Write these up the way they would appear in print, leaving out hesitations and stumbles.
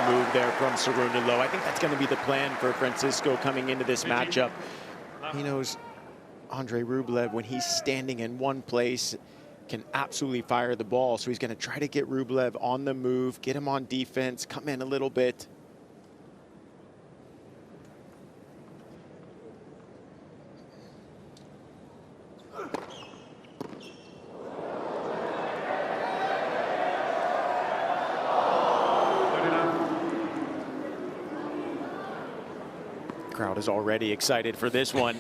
move there from Cerundolo. I think that's going to be the plan for Francisco coming into this matchup. He knows Andrey Rublev, when he's standing in one place, can absolutely fire the ball. So he's going to try to get Rublev on the move, get him on defense, come in a little bit. Crowd is already excited for this one,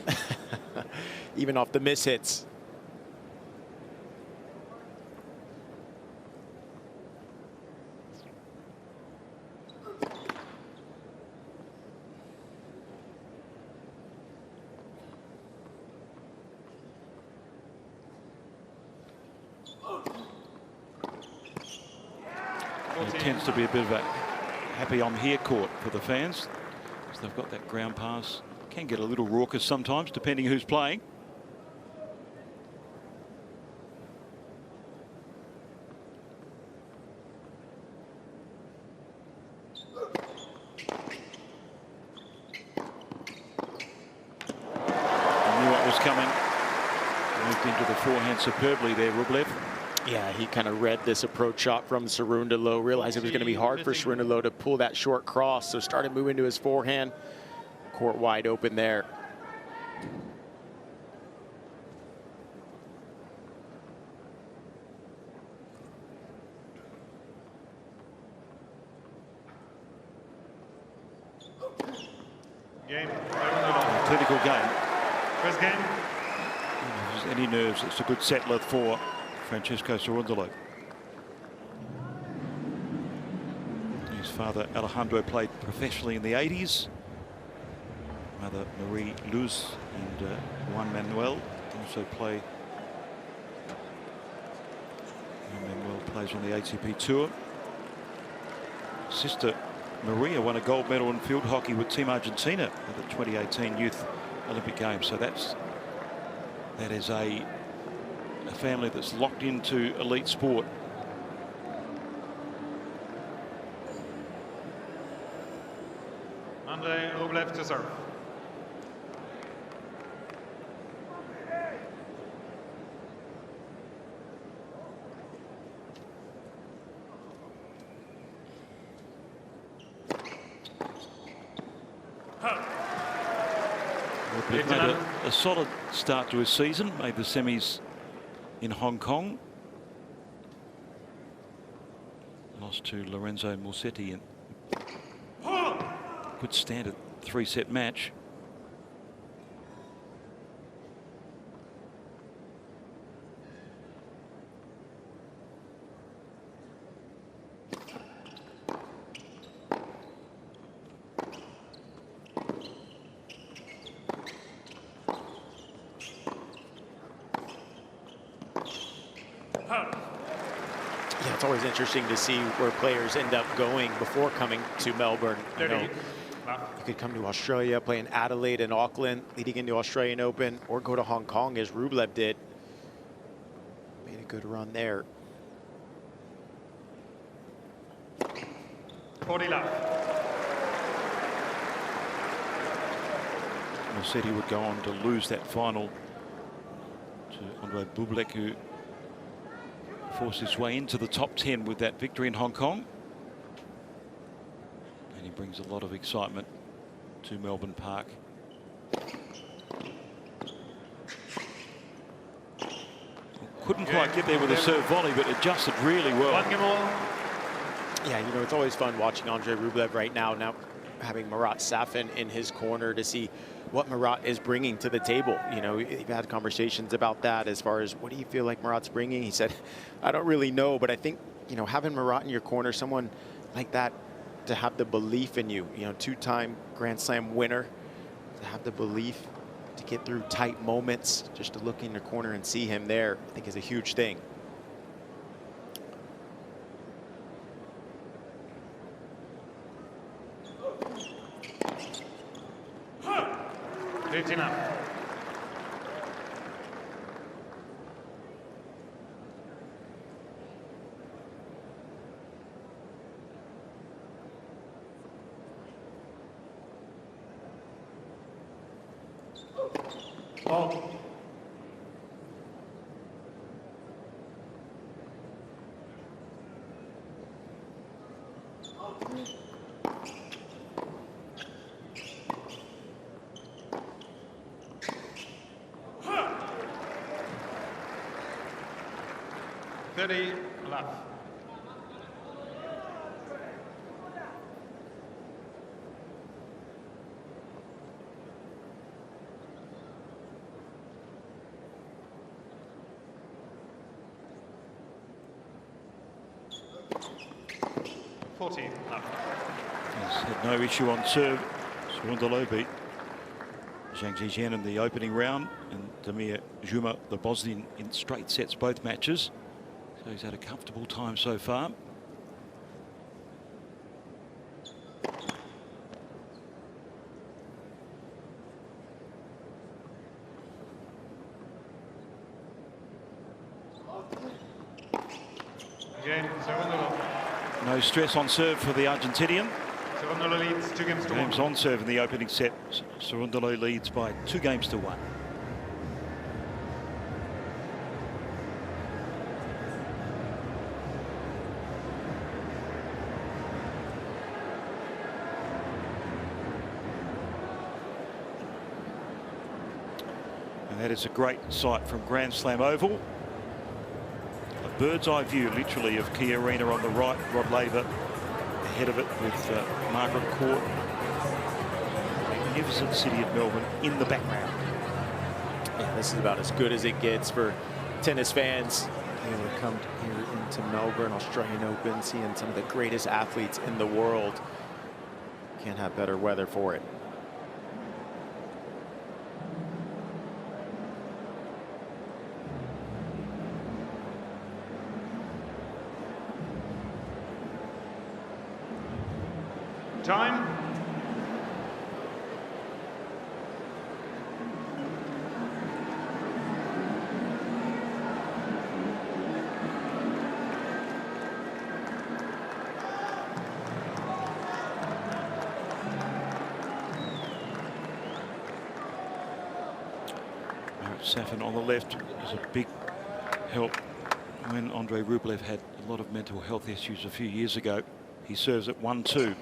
even off the miss hits. It tends to be a bit of a happy I'm here court for the fans. So they've got that ground pass. Can get a little raucous sometimes, depending who's playing. I knew what was coming. Moved into the forehand superbly there, Rublev. Yeah, he kind of read this approach shot from Cerundolo, realized it was going to be hard for Cerundolo to pull that short cross, so started moving to his forehand. Court wide open there. Game. Clinical game. First game. If there's any nerves, it's a good settler for Francisco Cerundolo. His father Alejandro played professionally in the 80s. Mother Marie Luz and Juan Manuel also play. Juan Manuel plays on the ATP Tour. Sister Maria won a gold medal in field hockey with Team Argentina at the 2018 Youth Olympic Games. So that is a family that's locked into elite sport. Andrey Rublev to serve. Rublev made a solid start to his season, made the semis in Hong Kong. Lost to Lorenzo Musetti in good standard 3-set match. Yeah, it's always interesting to see where players end up going before coming to Melbourne. You know, you could come to Australia, play in Adelaide and Auckland, leading into Australian Open, or go to Hong Kong as Rublev did. Made a good run there. 40 love. Musetti would go on to lose that final to Andrey Rublev, who forced his way into the top 10 with that victory in Hong Kong. And he brings a lot of excitement to Melbourne Park. Couldn't quite get there with a serve volley, but adjusted really well. Yeah, you know, it's always fun watching Andrey Rublev right now having Marat Safin in his corner to see what Marat is bringing to the table. You know, we've had conversations about that as far as what do you feel like Marat's bringing? He said, I don't really know, but I think, you know, having Marat in your corner, someone like that, to have the belief in you, you know, two-time Grand Slam winner, to have the belief to get through tight moments, just to look in your corner and see him there, I think is a huge thing. Ball. Left. He's had no issue on serve. Cerundolo beat Zhang Zhizhen in the opening round, and Damir Zuma, the Bosnian, in straight sets both matches. So he's had a comfortable time so far. Again, Serundo. No stress on serve for the Argentinian. Serundo leads 2 games to 1. Games on serve in the opening set. Cerundolo leads by 2 games to 1. And that is a great sight from Grand Slam Oval. A bird's eye view, literally, of Cain Arena on the right. Rod Laver ahead of it with Margaret Court. Magnificent city of Melbourne in the background. Yeah, this is about as good as it gets for tennis fans. Able to come here into Melbourne, Australian Open, seeing some of the greatest athletes in the world. Can't have better weather for it. Time. Safin on the left was a big help when Andrey Rublev had a lot of mental health issues a few years ago. He serves at 1-2.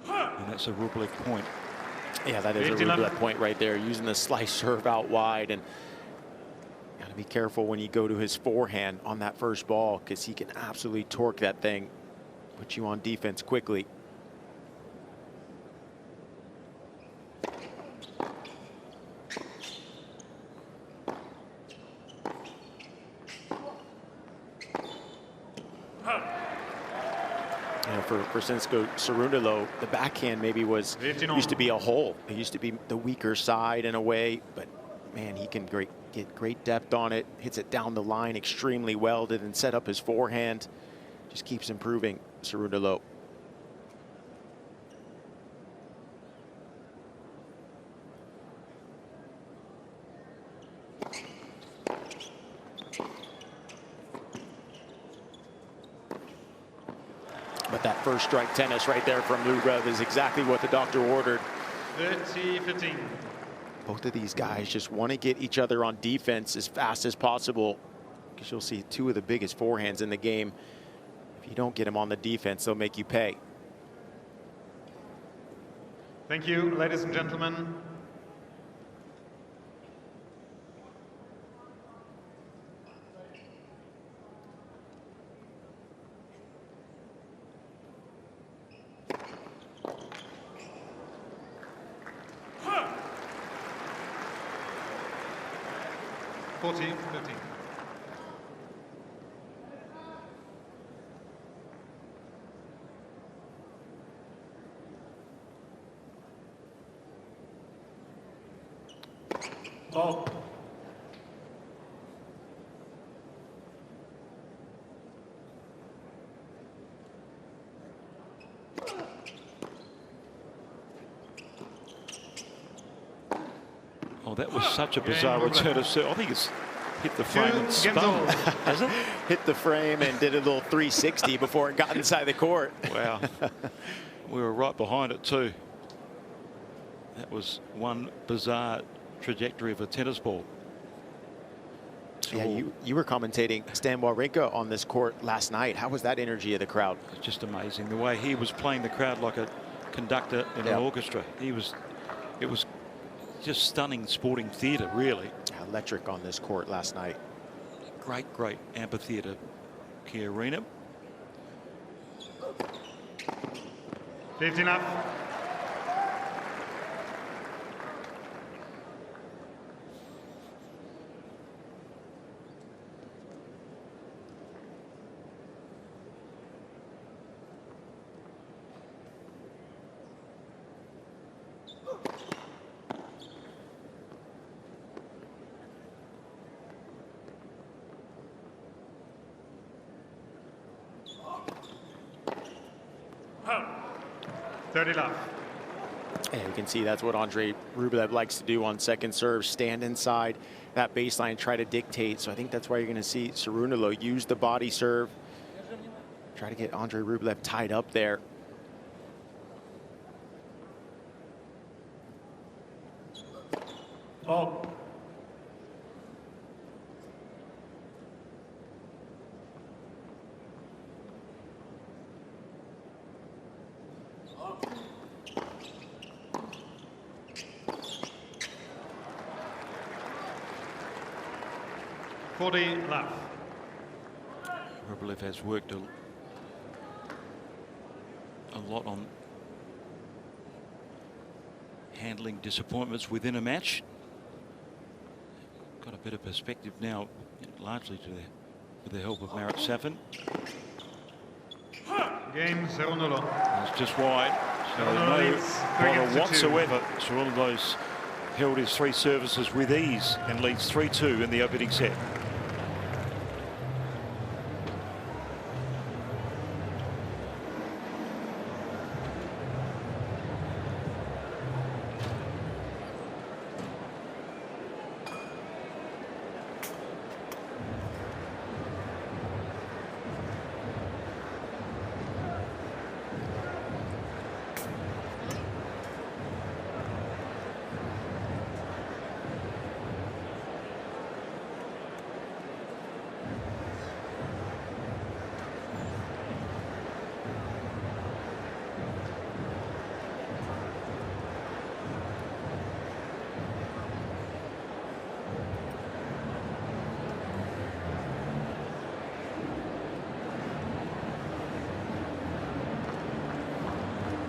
And that's a Rublev point. Yeah, that is a Rublev point right there, using the slice serve out wide. And got to be careful when you go to his forehand on that first ball, because he can absolutely torque that thing, put you on defense quickly. For Francisco Cerundolo, the backhand maybe used to be a hole. It used to be the weaker side in a way, but man, he can get great depth on it, hits it down the line extremely well, to then set up his forehand. Just keeps improving, Cerundolo. But that first strike tennis right there from Rublev is exactly what the doctor ordered. 30-15. Both of these guys just want to get each other on defense as fast as possible, because you'll see 2 of the biggest forehands in the game. If you don't get them on the defense, they'll make you pay. Thank you, ladies and gentlemen. Ball. Oh, that was such a bizarre return of serve. I think it's hit the frame and spun, hasn't it? Hit the frame and did a little 360 before it got inside the court. Wow. We were right behind it too. That was one bizarre trajectory of a tennis ball. Yeah, you were commentating Stan Wawrinka on this court last night. How was that energy of the crowd? It's just amazing the way he was playing the crowd like a conductor in an orchestra. It was just stunning sporting theatre, really. Electric on this court last night. Great amphitheatre, Cain Arena. 15 up. And you can see that's what Andrey Rublev likes to do on second serve, stand inside that baseline, try to dictate. So I think that's why you're going to see Cerundolo use the body serve, try to get Andrey Rublev tied up there. Oh. Left. Rublev has worked a lot on handling disappointments within a match. Got a bit of perspective now, largely with the help of Margaret Safin. Game Serundo. It's just wide. So no bother whatsoever. Cerundo's held his 3 services with ease and leads 3-2 in the opening set.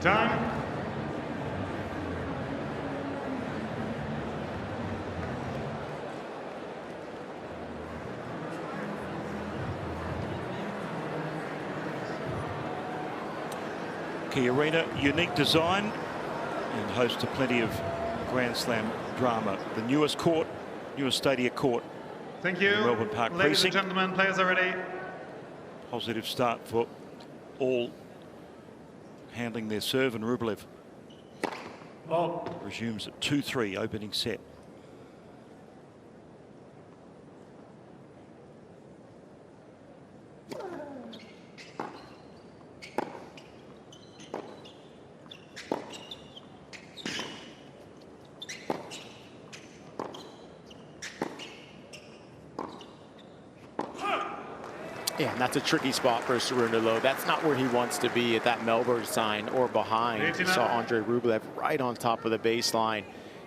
Time. Cain Arena, unique design and host to plenty of Grand Slam drama. The newest court, newest Stadia court. Thank you. Melbourne Park Ladies precinct. and gentlemen, players are ready. Positive start for all handling their serve, and Rublev resumes at 2-3 opening set. Yeah, and that's a tricky spot for Cerundolo. That's not where he wants to be at that Melbourne sign or behind. You saw Andrey Rublev right on top of the baseline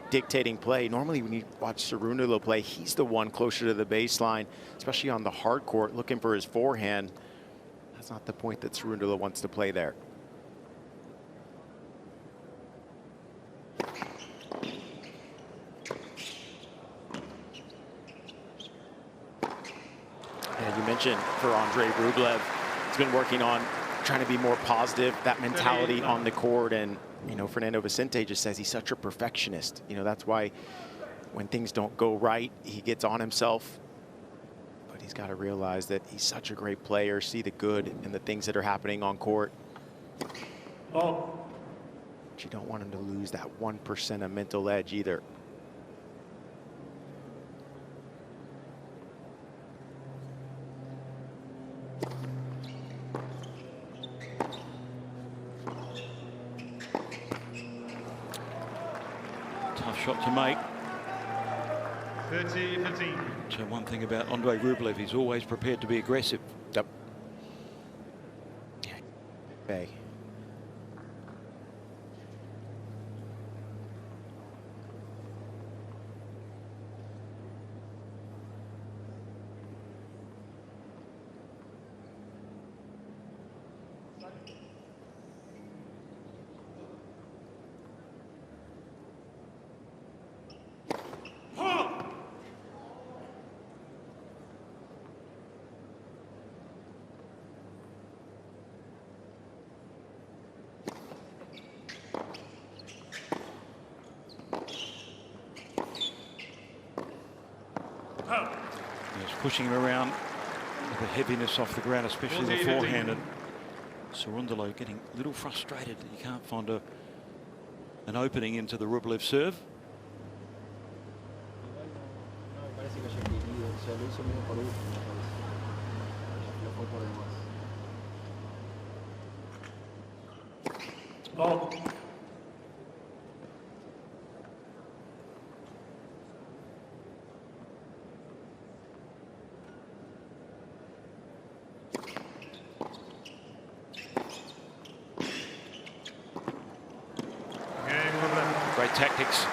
dictating play. Normally when you watch Cerundolo play, he's the one closer to the baseline, especially on the hard court, looking for his forehand. That's not the point that Cerundolo wants to play there. And you mentioned for Andrey Rublev, he's been working on trying to be more positive, that mentality on the court. And, you know, Fernando Vicente just says he's such a perfectionist. You know, that's why when things don't go right, he gets on himself. But he's got to realize that he's such a great player, see the good in the things that are happening on court. But you don't want him to lose that 1% of mental edge either. Tough shot to make. 30-15. So one thing about Andrey Rublev, he's always prepared to be aggressive. Yep. Okay. He's pushing him around with the heaviness off the ground, especially the forehand. And Cerundolo getting a little frustrated that he can't find an opening into the Rublev serve. Oh. Great tactics.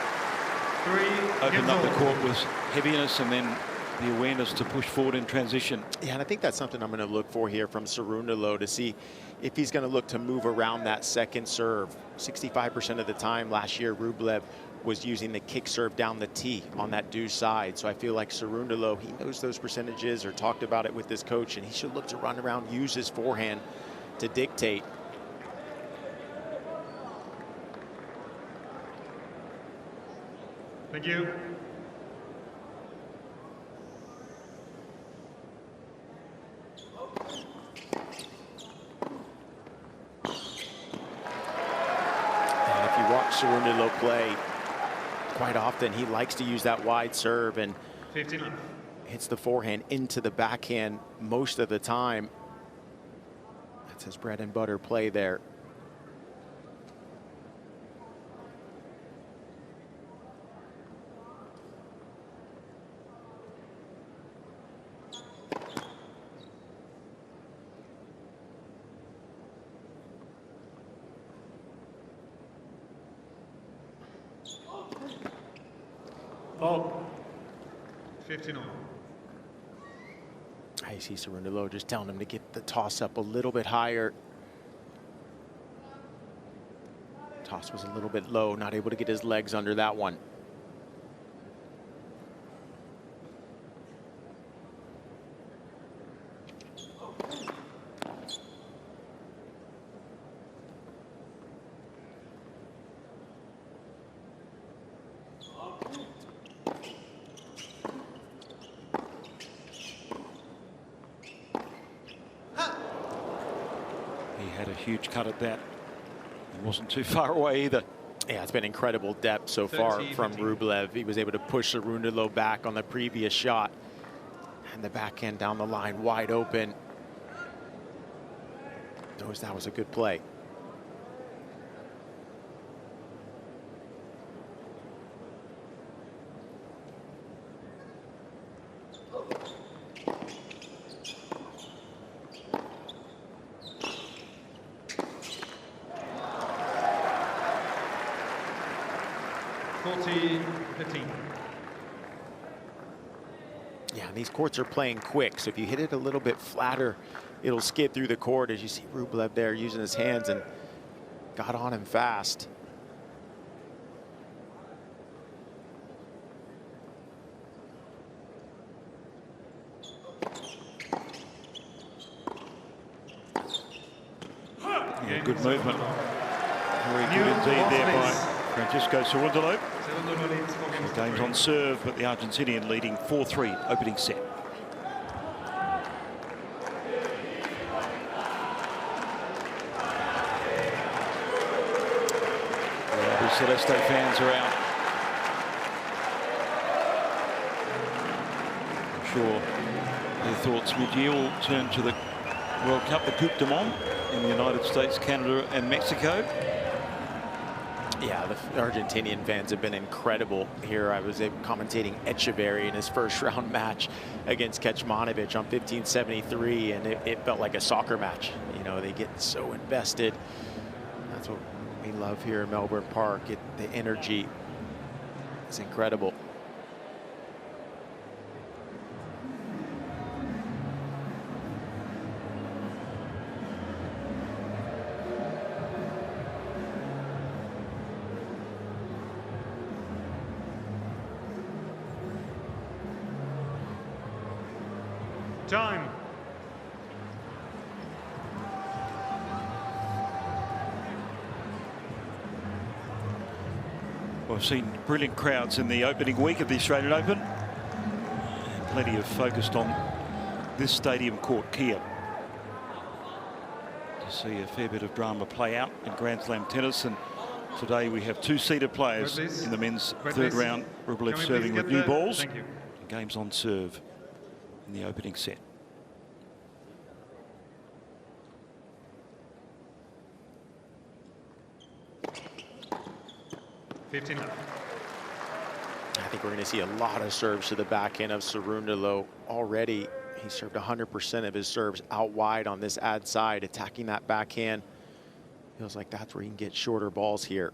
Three. Opened up the court with heaviness and then the awareness to push forward in transition. Yeah, and I think that's something I'm going to look for here from Cerundolo, to see if he's going to look to move around that second serve. 65% of the time last year, Rublev was using the kick serve down the tee on that due side. So I feel like Cerundolo, he knows those percentages or talked about it with his coach, and he should look to run around, use his forehand to dictate. Thank you. And if you watch Cerundolo play, quite often he likes to use that wide serve and 59. hits the forehand into the backhand most of the time. That's his bread and butter play there. Oh. 59. I see Cerundolo just telling him to get the toss up a little bit higher. Toss was a little bit low, not able to get his legs under that one. Huge cut at that. It wasn't too far away either. Yeah, it's been incredible depth so far from Rublev. He was able to push Cerundolo back on the previous shot. And the backhand down the line wide open. That was a good play. Yeah, and these courts are playing quick, so if you hit it a little bit flatter, it'll skid through the court. As you see Rublev there using his hands and got on him fast. Yeah, good movement. Very good indeed there by Francisco Cerundolo. The game's on serve, but the Argentinian leading 4-3 opening set. The Celeste fans are out. I'm sure their thoughts mid-year will turn to the World Cup, the Coupe du Monde in the United States, Canada and Mexico. Yeah, the Argentinian fans have been incredible here. I was commentating Echeverry in his first round match against Kecmanovic on 1573, and it felt like a soccer match. You know, they get so invested. That's what we love here in Melbourne Park. The energy is incredible. Time. Well, I've seen brilliant crowds in the opening week of the Australian Open. Plenty of focused on this stadium court here. To see a fair bit of drama play out in Grand Slam tennis, and today we have two-seeded players in the men's third round. Rublev serving with new balls. Thank you. Games on serve in the opening set. I think we're going to see a lot of serves to the backhand of Cerundolo already. He served 100% of his serves out wide on this ad side, attacking that backhand. Feels like that's where he can get shorter balls here.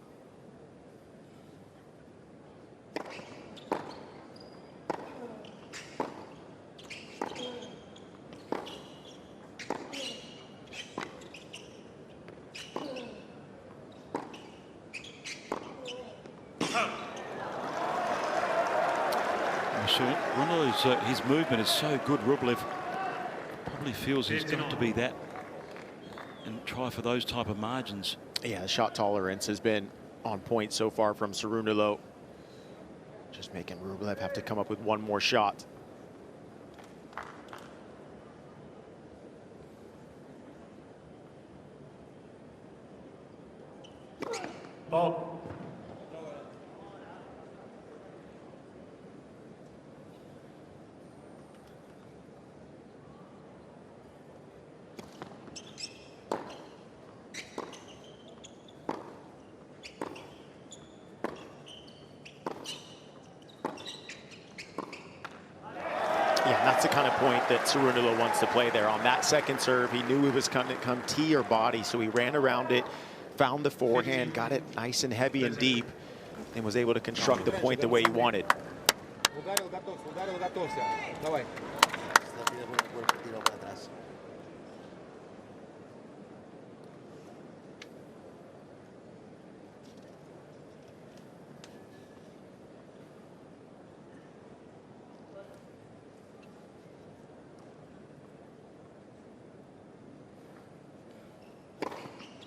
His movement is so good. Rublev probably feels he's got to be that and try for those type of margins. Yeah, the shot tolerance has been on point so far from Cerundolo. Just making Rublev have to come up with one more shot. Ball. That's the kind of point that Cerundolo wants to play there. On that second serve, he knew it was going to come tee or body, so he ran around it, found the forehand, got it nice and heavy and deep, and was able to construct the point the way he wanted.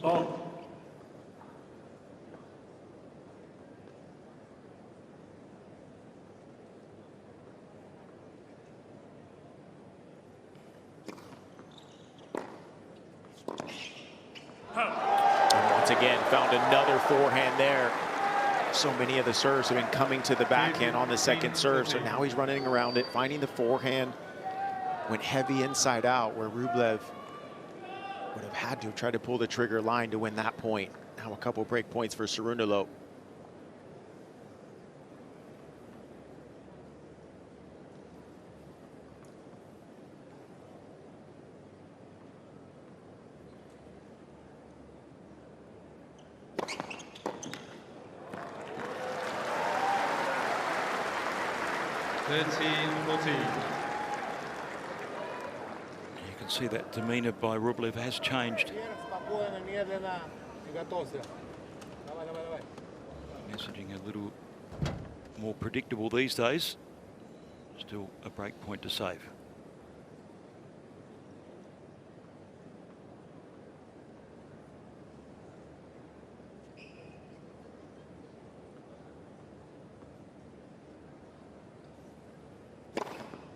Ball. And once again, found another forehand there. So many of the serves have been coming to the backhand on the second serve, so now he's running around it, finding the forehand. Went heavy inside out, where Rublev would have had to try to pull the trigger line to win that point. Now a couple break points for Cerundolo. You can see that demeanor by Rublev has changed. Messaging a little more predictable these days. Still a break point to save.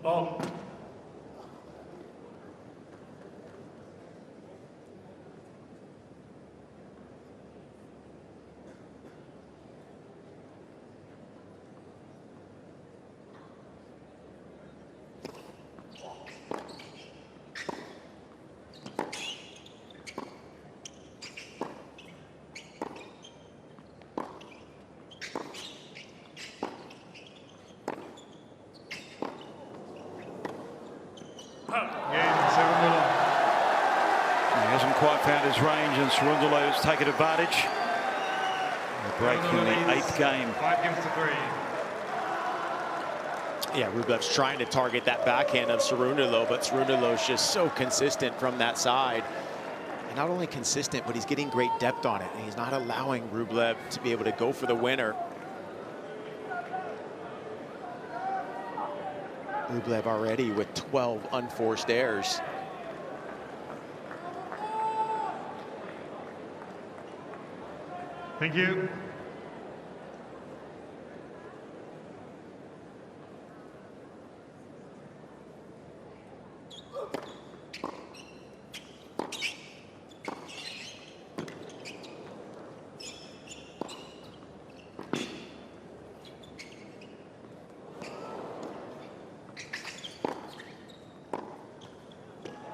Ball. quite found his range, and Cerundolo has taken advantage. A break in the 8th game. 5 games to 3. Yeah, Rublev's trying to target that backhand of Cerundolo, but Cerundolo's just so consistent from that side. And not only consistent, but he's getting great depth on it. And he's not allowing Rublev to be able to go for the winner. Rublev already with 12 unforced errors. Thank you.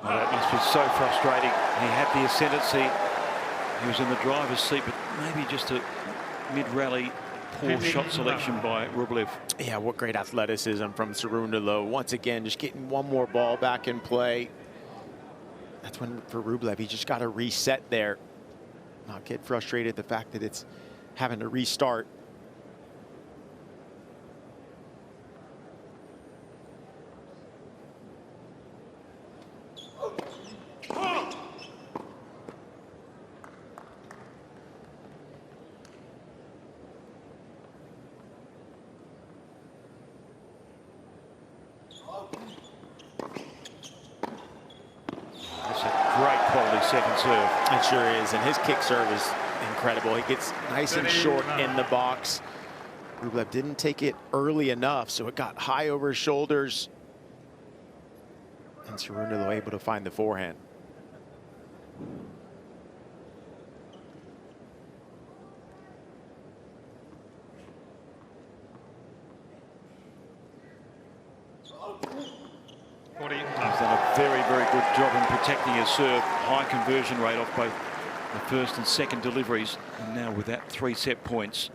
Oh, that must be so frustrating. He had the ascendancy. He was in the driver's seat, but maybe just a mid-rally poor shot selection by Rublev. Yeah, what great athleticism from Cerundolo. Once again, just getting one more ball back in play. That's when, for Rublev, he just got to reset there. Not get frustrated the fact that it's having to restart. Second serve. It sure is, and his kick serve is incredible. He gets nice and short in the box. Rublev didn't take it early enough, so it got high over his shoulders. And Cerundolo able to find the forehand. He's done a very, very good job in protecting his serve. High conversion rate off both the first and second deliveries. And now with that 3 set points.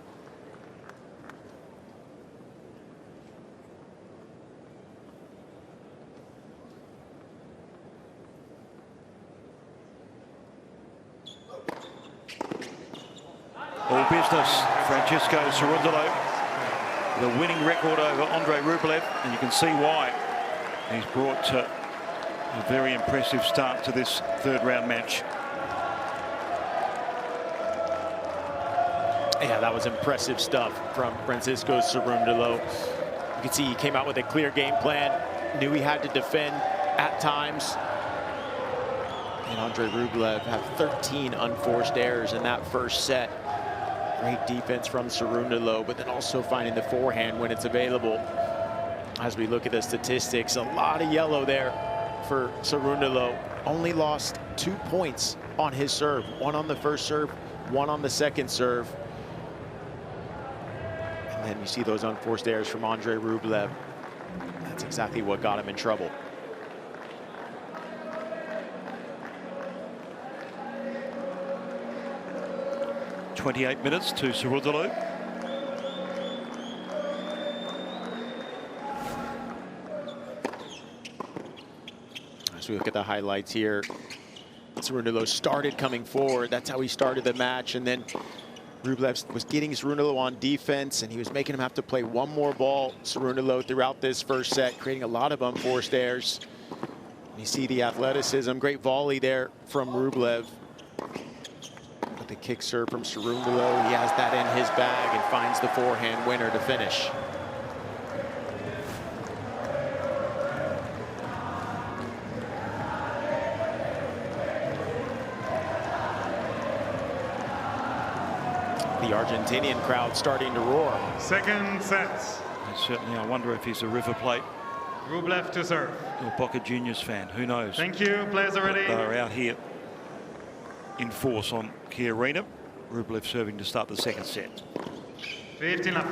All business. Francisco Cerundolo with a winning record over Andrey Rublev, and you can see why. He's brought a very impressive start to this 3rd round match. Yeah, that was impressive stuff from Francisco Cerundolo. You can see he came out with a clear game plan, knew he had to defend at times. And Andrey Rublev had 13 unforced errors in that first set. Great defense from Cerundolo, but then also finding the forehand when it's available. As we look at the statistics, a lot of yellow there for Cerundolo. Only lost 2 points on his serve. 1 on the first serve, 1 on the second serve. And then you see those unforced errors from Andrey Rublev. That's exactly what got him in trouble. .28 minutes to Cerundolo. As we look at the highlights here, Cerundolo started coming forward. That's how he started the match. And then Rublev was getting Cerundolo on defense, and he was making him have to play one more ball. Cerundolo throughout this first set, creating a lot of unforced errors. You see the athleticism, great volley there from Rublev. But the kick serve from Cerundolo, he has that in his bag and finds the forehand winner to finish. The Argentinian crowd starting to roar. Second set. And certainly, I wonder if he's a River Plate Rublev to serve. or Boca Juniors fan. Who knows? Thank you. Players are ready. They're out here in force on Cain Arena. Rublev serving to start the second set. 15 left.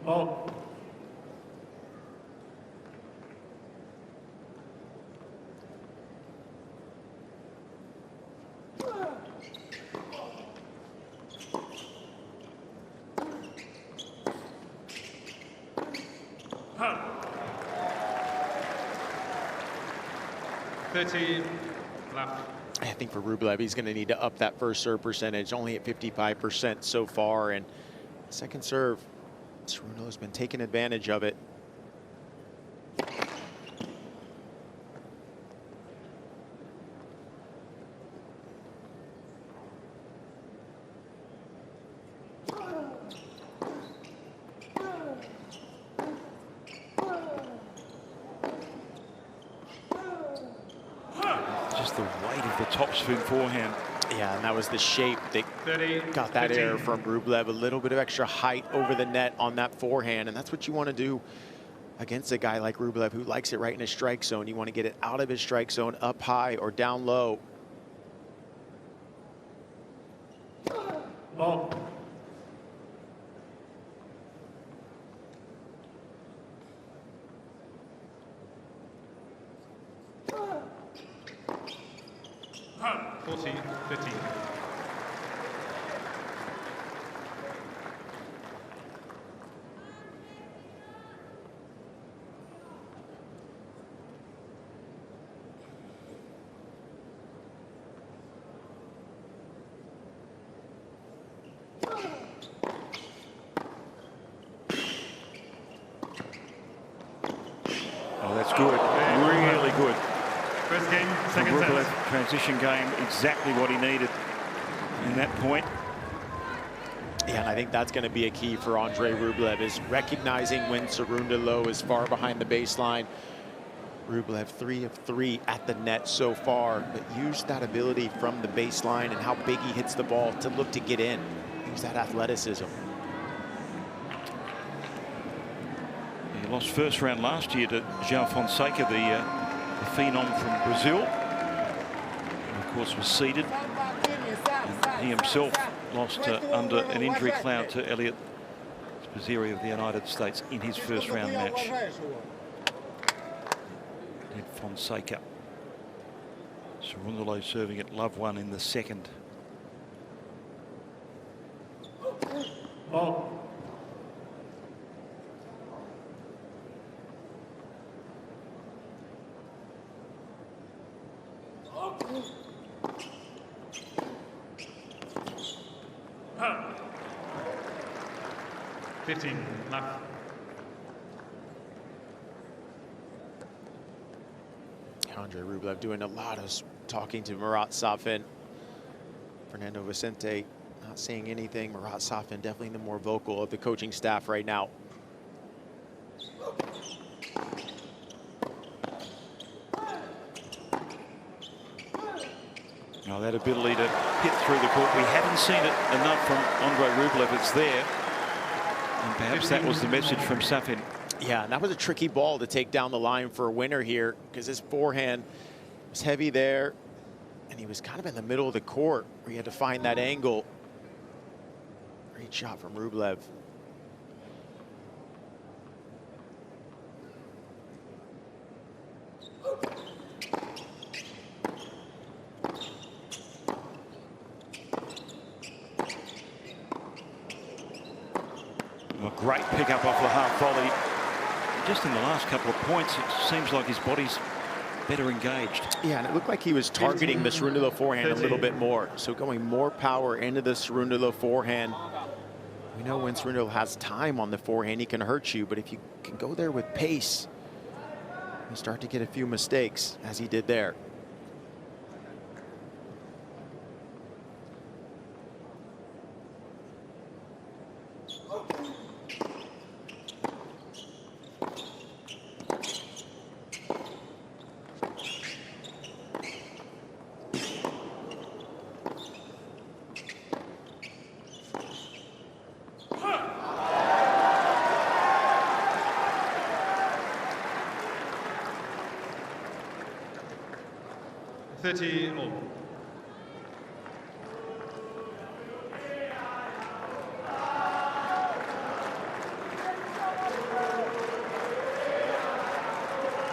Ball. 30 left. I think for Rublev, he's going to need to up that first serve percentage, only at 55% so far. And second serve, Serundo has been taking advantage of it. Just the weight of the topspin forehand. Yeah, and that was the shape that 30, got that 15. error from Rublev. A little bit of extra height over the net on that forehand, and that's what you want to do against a guy like Rublev who likes it right in his strike zone. You want to get it out of his strike zone, up high or down low. Ball. Huh. 40, 15. Oh, that's good. Really good. First game, The second Rublev set. transition game, exactly what he needed in that point. Yeah, and I think that's going to be a key for Andrey Rublev, is recognizing when Cerundolo is far behind the baseline. Rublev 3 of 3 at the net so far, but use that ability from the baseline and how big he hits the ball to look to get in. Use that athleticism. He lost first round last year to João Fonseca, the phenom from Brazil. And of course was seeded. And he himself lost under an injury cloud to Elliot Spizzeri of the United States in his first round match. And Fonseca. Cerundolo serving at love one in the second. Ball. Huh. 15 left. Andrey Rublev doing a lot of talking to Marat Safin. Fernando Vicente not saying anything. Marat Safin definitely the more vocal of the coaching staff right now. Now that ability to hit through the court, we haven't seen it enough from Andrey Rublev. It's there. And perhaps that was the message from Safin. Yeah, and that was a tricky ball to take down the line for a winner here, because his forehand was heavy there, and he was kind of in the middle of the court where he had to find that angle. Great shot from Rublev. A great pickup off the half volley. Just in the last couple of points, it seems like his body's better engaged. Yeah, and it looked like he was targeting the Cerundolo forehand a little bit more. So going more power into the Cerundolo forehand. We know when Cerundolo has time on the forehand, he can hurt you. But if you can go there with pace, you start to get a few mistakes, as he did there.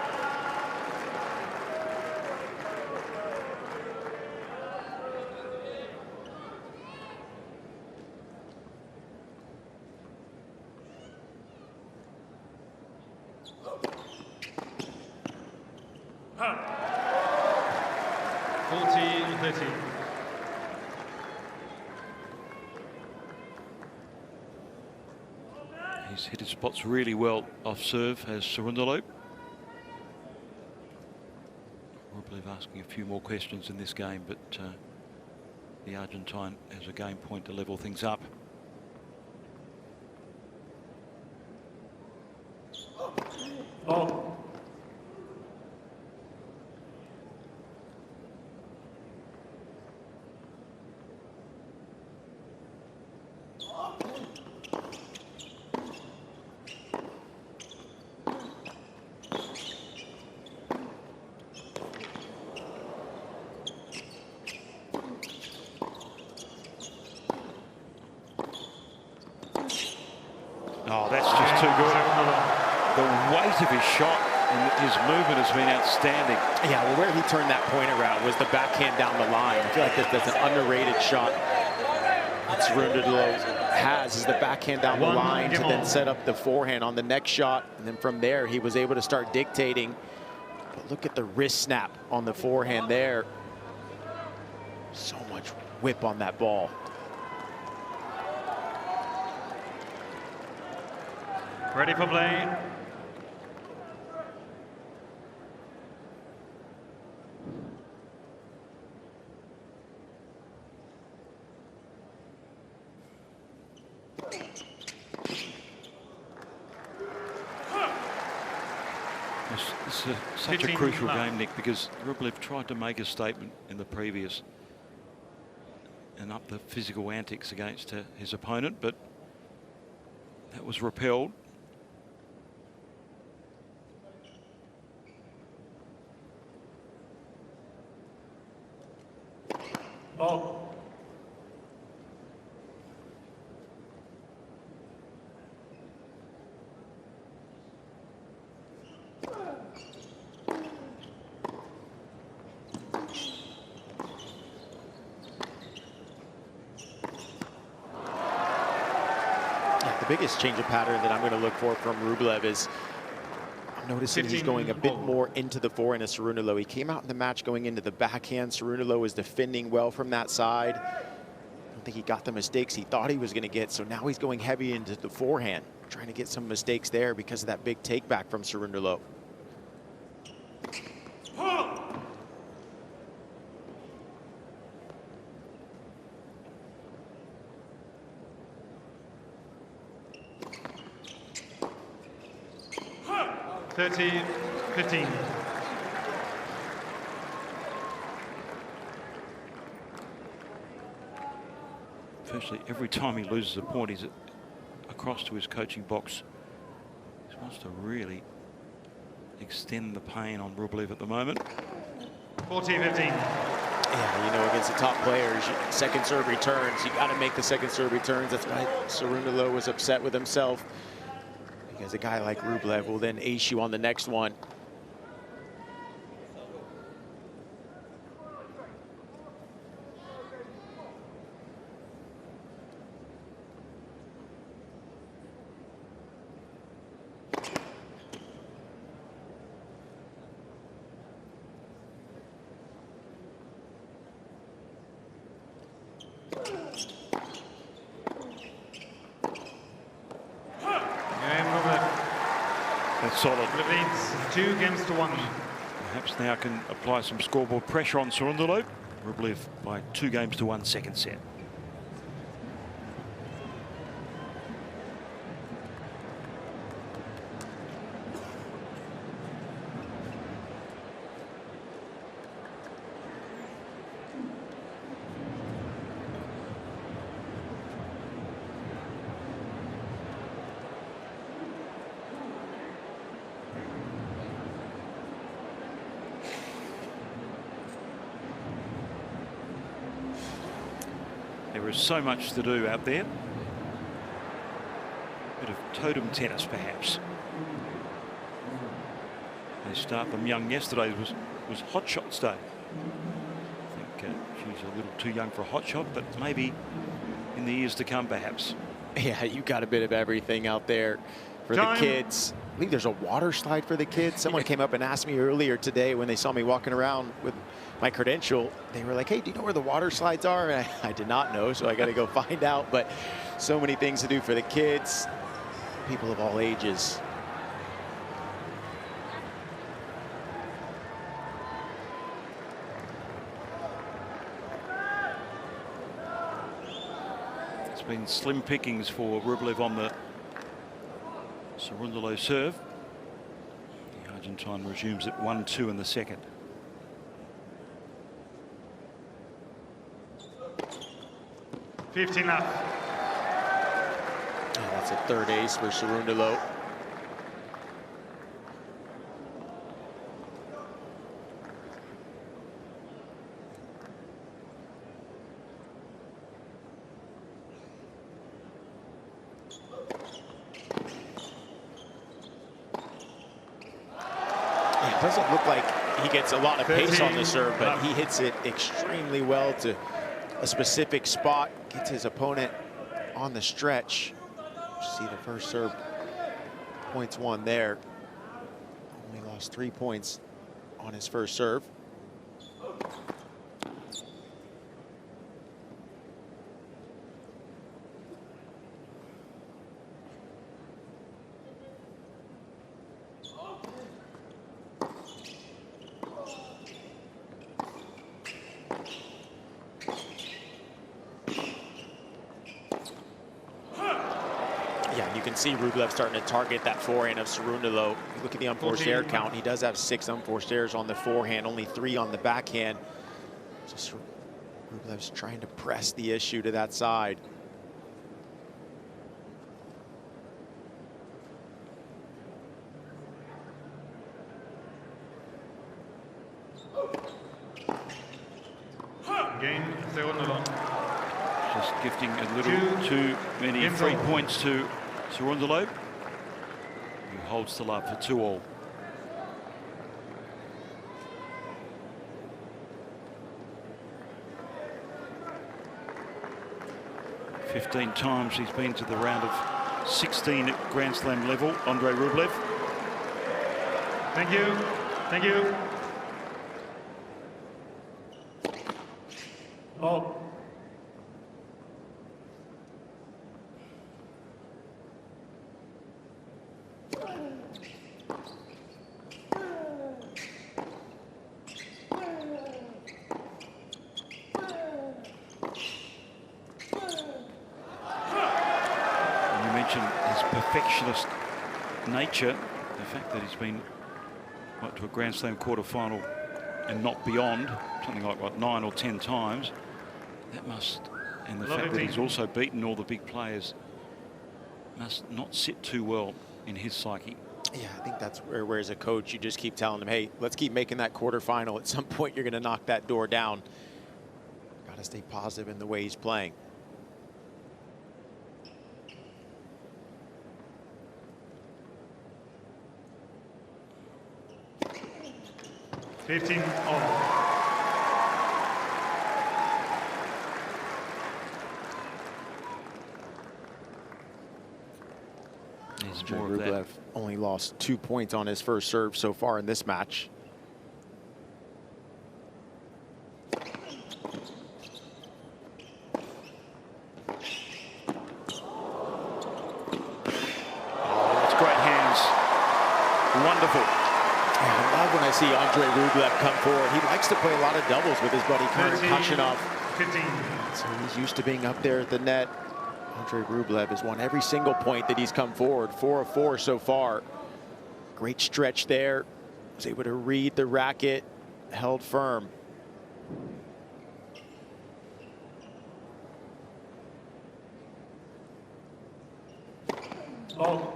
All. 40-30. He's hit his spots really well off serve, has Cerundolo. Rublev asking a few more questions in this game, but the Argentine has a game point to level things up. Oh. Oh, that's just too good. The weight of his shot and his movement has been outstanding. Yeah, well, where he turned that point around was the backhand down the line. I feel like that's an underrated shot that Serundo has, is the backhand down the line to then set up the forehand on the next shot. And then from there, he was able to start dictating. But look at the wrist snap on the forehand there. So much whip on that ball. Ready for play. This is such a crucial game, Nick, because Rublev tried to make a statement in the previous and up the physical antics against his opponent, but that was repelled. Oh. The biggest change of pattern that I'm going to look for from Rublev is I'm noticing he's going a bit more into the forehand of Cerundolo. He came out in the match going into the backhand. Cerundolo was defending well from that side. I don't think he got the mistakes he thought he was going to get, so now he's going heavy into the forehand, trying to get some mistakes there because of that big take back from Cerundolo. $30-15. Firstly, every time he loses a point, he's across to his coaching box. He wants to really extend the pain on Rublev at the moment. 40-15. Yeah, you know, against the top players, second serve returns. You got to make the second serve returns. That's why Cerundolo was upset with himself, because a guy like Rublev will then ace you on the next one. That's solid. It leads 2-1. Perhaps now can apply some scoreboard pressure on Cerundolo. Rublev by 2-1 second set. There is so much to do out there. Bit of totem tennis, perhaps. They start them young. Yesterday was Hot Shots Day. I think she's a little too young for a hot shot, but maybe in the years to come, perhaps. Yeah, you got a bit of everything out there for the kids. I think there's a water slide for the kids. Someone came up and asked me earlier today when they saw me walking around with my credential, they were like, hey, do you know where the water slides are? And I did not know, so I got to go find out. But so many things to do for the kids, people of all ages. It's been slim pickings for Rublev on the Cerundolo serve. The Argentine resumes at 1-2 in the second. Fifteen up. Oh, that's a third ace for Cerundolo. It doesn't look like he gets a lot of pace on the serve, but he hits it extremely well to a specific spot, gets his opponent on the stretch. See the first serve, points won there. Only lost 3 points on his first serve. Yeah, you can see Rublev starting to target that forehand of Cerundolo. Look at the unforced error count. He does have 6 unforced errors on the forehand, only 3 on the backhand. Just Rublev's trying to press the issue to that side. Game Cerundolo. Just gifting a little too many free points to Cerundolo, who holds the love for 2-all. Fifteen times he's been to the round of 16 at Grand Slam level, Andrey Rublev. Thank you. Thank you. Oh. Perfectionist nature, the fact that he's been to a Grand Slam quarter-final and not beyond, something like what, 9 or 10 times, that must, and the fact that he's also beaten all the big players, must not sit too well in his psyche. Yeah, I think that's where as a coach, you just keep telling him, hey, let's keep making that quarterfinal. At some point, you're going to knock that door down. Got to stay positive in the way he's playing. 15 all. Rublev only lost 2 points on his first serve so far in this match. It's great hands. Wonderful. I love when I see Andrey Rublev come forward. He likes to play a lot of doubles with his buddy Cain. 15. So he's used to being up there at the net. Andrey Rublev has won every single point that he's come forward. 4 of 4 so far. Great stretch there. Was able to read the racket, held firm. Oh.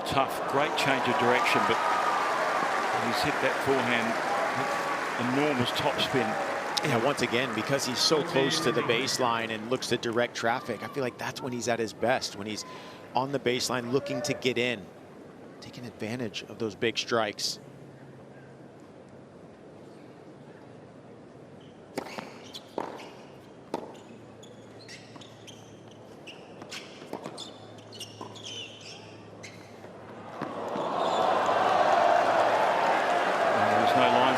Tough, great change of direction, but he's hit that forehand, enormous topspin. Yeah, once again, because he's so close to the baseline and looks to direct traffic, I feel like that's when he's at his best, when he's on the baseline, looking to get in, taking advantage of those big strikes.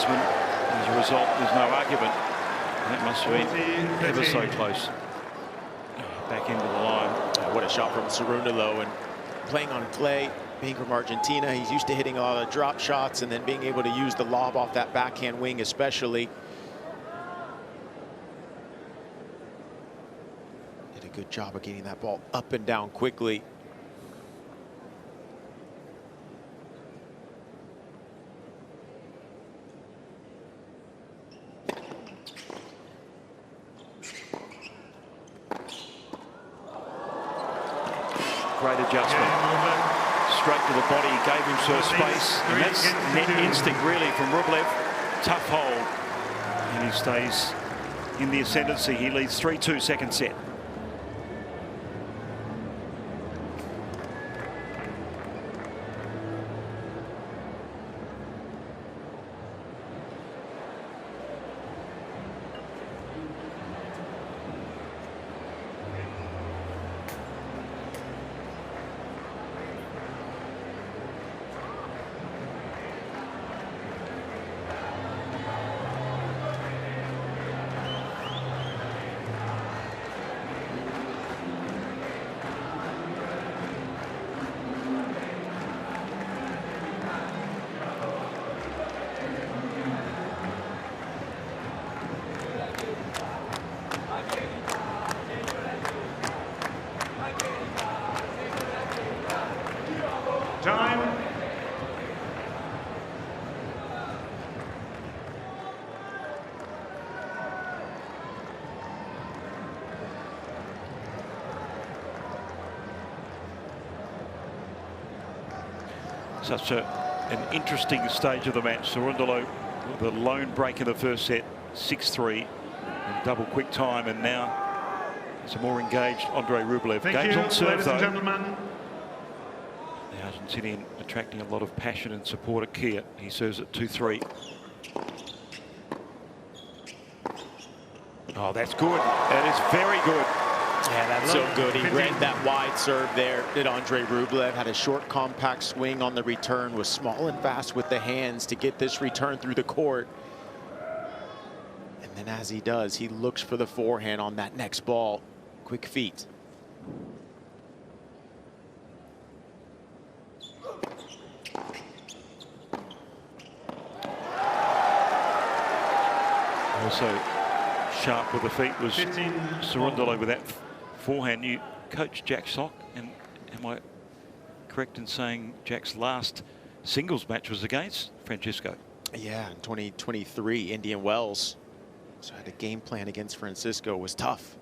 As a result, there's no argument. That must have been ever so close. Back into the line. What a shot from Cerundolo, and playing on clay, being from Argentina, he's used to hitting a lot of drop shots and then being able to use the lob off that backhand wing especially. Did a good job of getting that ball up and down quickly. Great adjustment. Straight to the body, gave him some space. And that's net instinct really from Rublev. Tough hold. And he stays in the ascendancy. He leads 3-2 second set. Time. Such an interesting stage of the match. Cerundolo with a lone break in the first set, 6-3, and double quick time, and now it's a more engaged Andrey Rublev. Game's on serve ladies and though. gentlemen. The Argentinian attracting a lot of passion and support at Kia. He serves at 2-3. Oh, that's good. That is very good. Yeah, that's so good. He read that wide serve there. Did Andrey Rublev. Had a short, compact swing on the return. Was small and fast with the hands to get this return through the court. And then as he does, he looks for the forehand on that next ball. Quick feet. Also sharp with the feet was Cerundolo with that forehand. You coach Jack Sock, and am I correct in saying Jack's last singles match was against Francisco? Yeah, in 2023, Indian Wells. So had a game plan against Francisco. Was tough.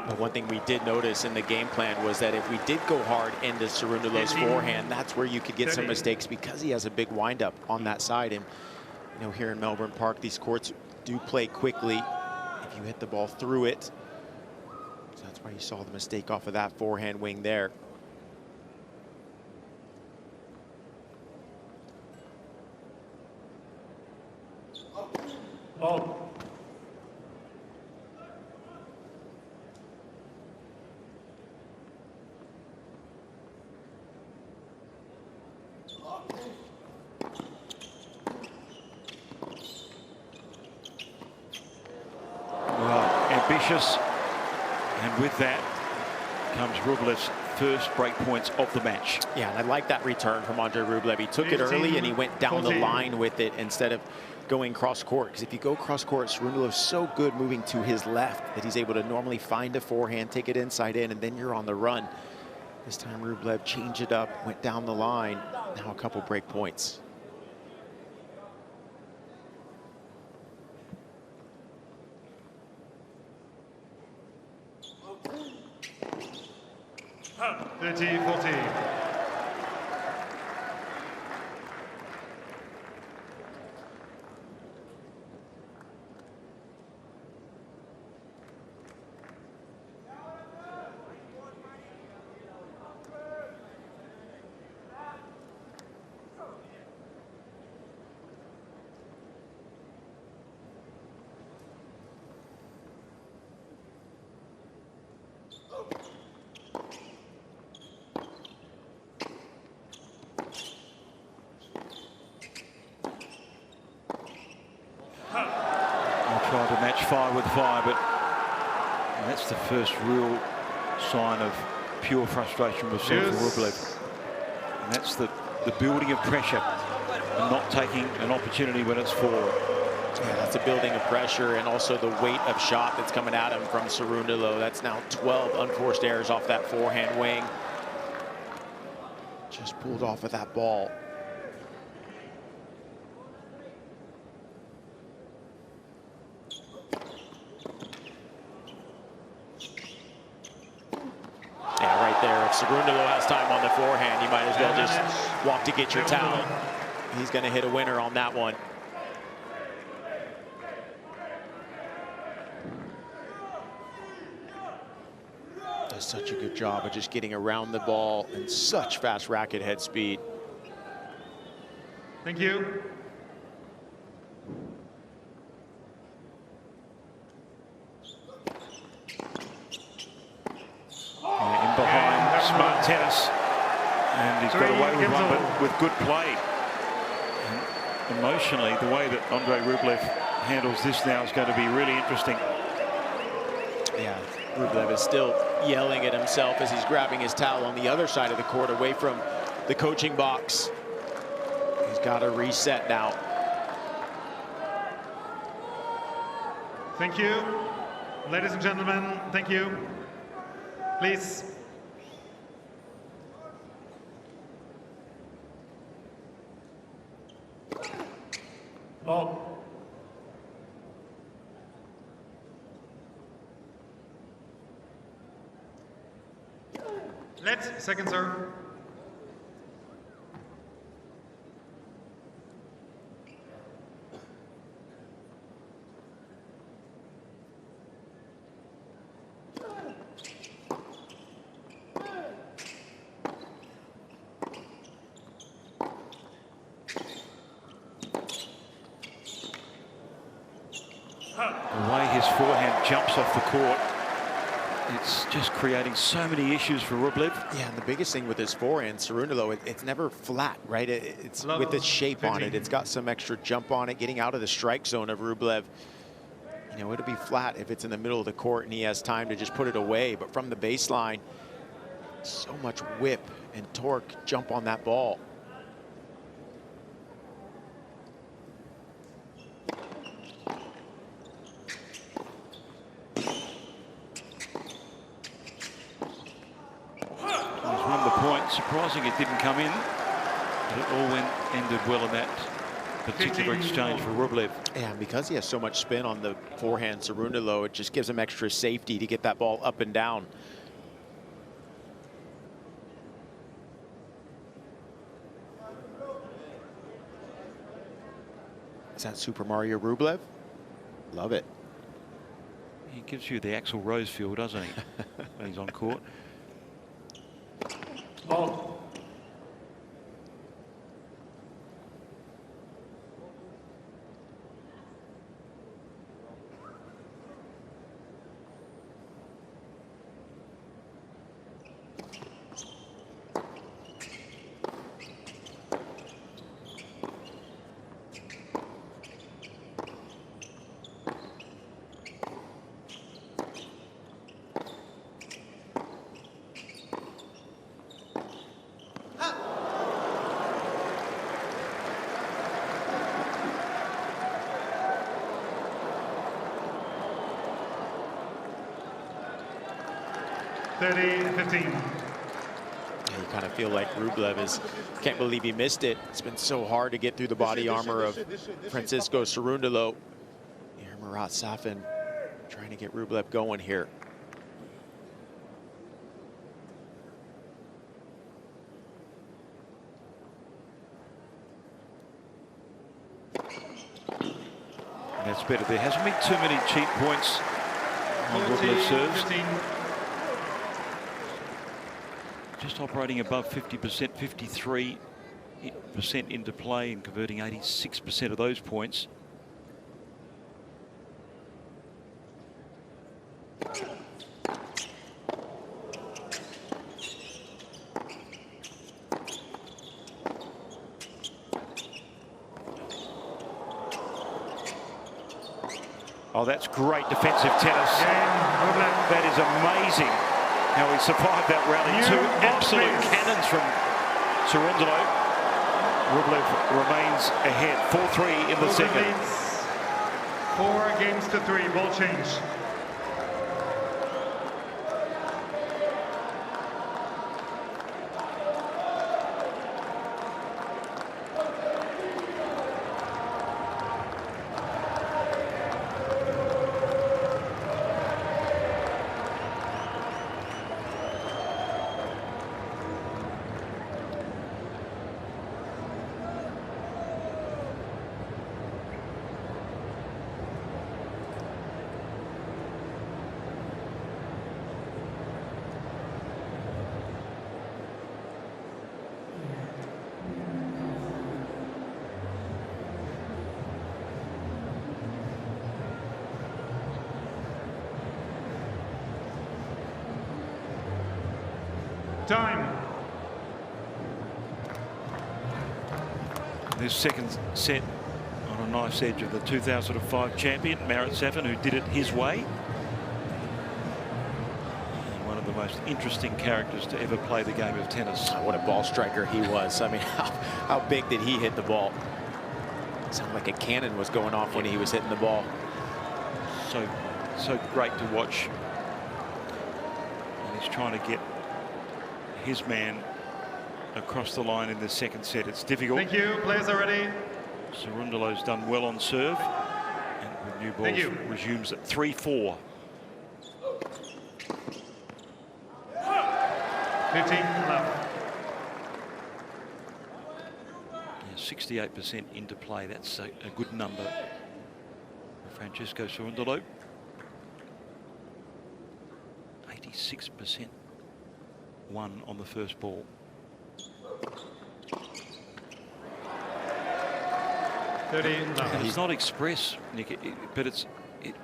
But one thing we did notice in the game plan was that if we did go hard into Cerundolo's forehand, that's where you could get some mistakes because he has a big windup on that side. And you know, here in Melbourne Park, these courts do play quickly if you hit the ball through it. So that's why you saw the mistake off of that forehand wing there. Oh. Ambitious, and with that comes Rublev's first break points of the match. Yeah, and I like that return from Andrey Rublev. He took it early and he went down the line with it instead of going cross court. Because if you go cross court, Cerundolo is so good moving to his left that he's able to normally find a forehand, take it inside in, and then you're on the run. This time Rublev changed it up, went down the line. Now a couple break points. 30-14. Try to match fire with fire, but that's the first real sign of pure frustration with Francisco Rublev. And that's the building of pressure and not taking an opportunity when it's forward. Yeah, that's a building of pressure, and also the weight of shot that's coming at him from Cerundolo. That's now 12 unforced errors off that forehand wing. Just pulled off of that ball. There, if Serundo has time on the forehand, you might as well just walk to get your towel. He's going to hit a winner on that one. Does such a good job of just getting around the ball and such fast racket head speed. Thank you. Smart tennis, and he's got away with one, but with good play. And emotionally, the way that Andrey Rublev handles this now is going to be really interesting. Yeah, Rublev is still yelling at himself as he's grabbing his towel on the other side of the court, away from the coaching box. He's got to reset now. Thank you. Ladies and gentlemen, thank you. Please. Oh. Let second serve. The way his forehand jumps off the court, it's just creating so many issues for Rublev. Yeah, and the biggest thing with his forehand, Cerundolo, it's never flat, right? It's with its shape on it. It's got some extra jump on it, getting out of the strike zone of Rublev. You know, it'll be flat if it's in the middle of the court and he has time to just put it away. But from the baseline, so much whip and torque jump on that ball. Surprising it didn't come in, but it all ended well in that particular exchange for Rublev. Yeah, and because he has so much spin on the forehand, Cerundolo, it just gives him extra safety to get that ball up and down. Is that Super Mario Rublev? Love it. He gives you the Axl Rose feel, doesn't he, when he's on court? Oh. Yeah, you kind of feel like Rublev can't believe he missed it. It's been so hard to get through the body armor of Francisco Cerundolo. Here, Marat Safin trying to get Rublev going here. That's better. There hasn't been too many cheap points on Rublev serves. 15. Just operating above 50%, 53% into play and converting 86% of those points. Oh, that's great defensive tennis. That is amazing how he survived that rally. Two absolute cannons from Cerundolo. Rublev remains ahead, 4-3 in the second. 4-3, ball change. Time. This second set on a nice edge of the 2005 champion, Margaret, who did it his way. And one of the most interesting characters to ever play the game of tennis. What a ball striker he was. I mean, how big did he hit the ball? Sounded like a cannon was going off when he was hitting the ball. So great to watch. And he's trying to get his man across the line in the second set. It's difficult. Thank you. Players are ready. Cerundolo's done well on serve. And the new ball resumes at 3-4. 15 left. 68% into play. That's a good number for Francisco Cerundolo. 86% won on the first ball. 30 left. It's not express, Nick, but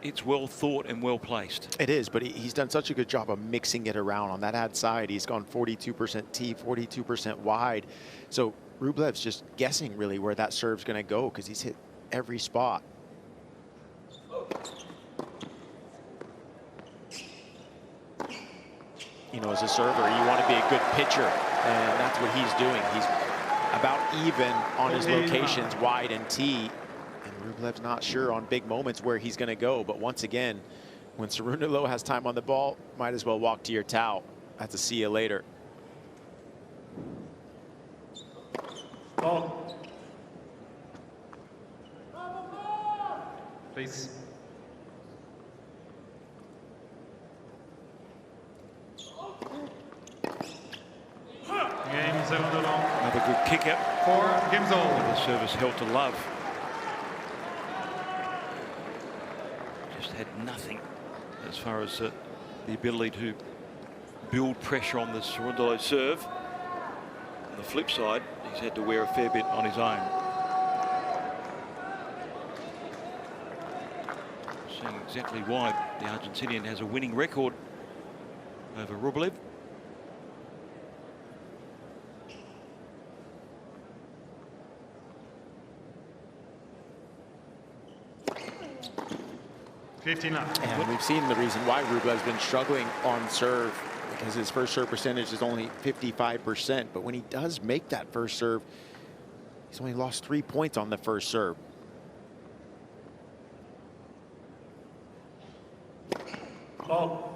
it's well thought and well placed. It is, but he's done such a good job of mixing it around. On that ad side, he's gone 42% tee, 42% wide. So Rublev's just guessing really where that serve's going to go because he's hit every spot. You know, as a server, you want to be a good pitcher, and that's what he's doing. He's about even on his locations, wide and tee, and Rublev's not sure on big moments where he's going to go. But once again, when Cerundolo has time on the ball, might as well walk to your towel. That's a see you later. Ball. Please. Game Serundo. Another good kick out. 4 games all. The service held to love. Just had nothing as far as the ability to build pressure on the Cerundolo serve. On the flip side, he's had to wear a fair bit on his own. Seeing exactly why the Argentinian has a winning record over Rublev. And we've seen the reason why Rublev's been struggling on serve, because his first serve percentage is only 55%. But when he does make that first serve, he's only lost 3 points on the first serve. Ball.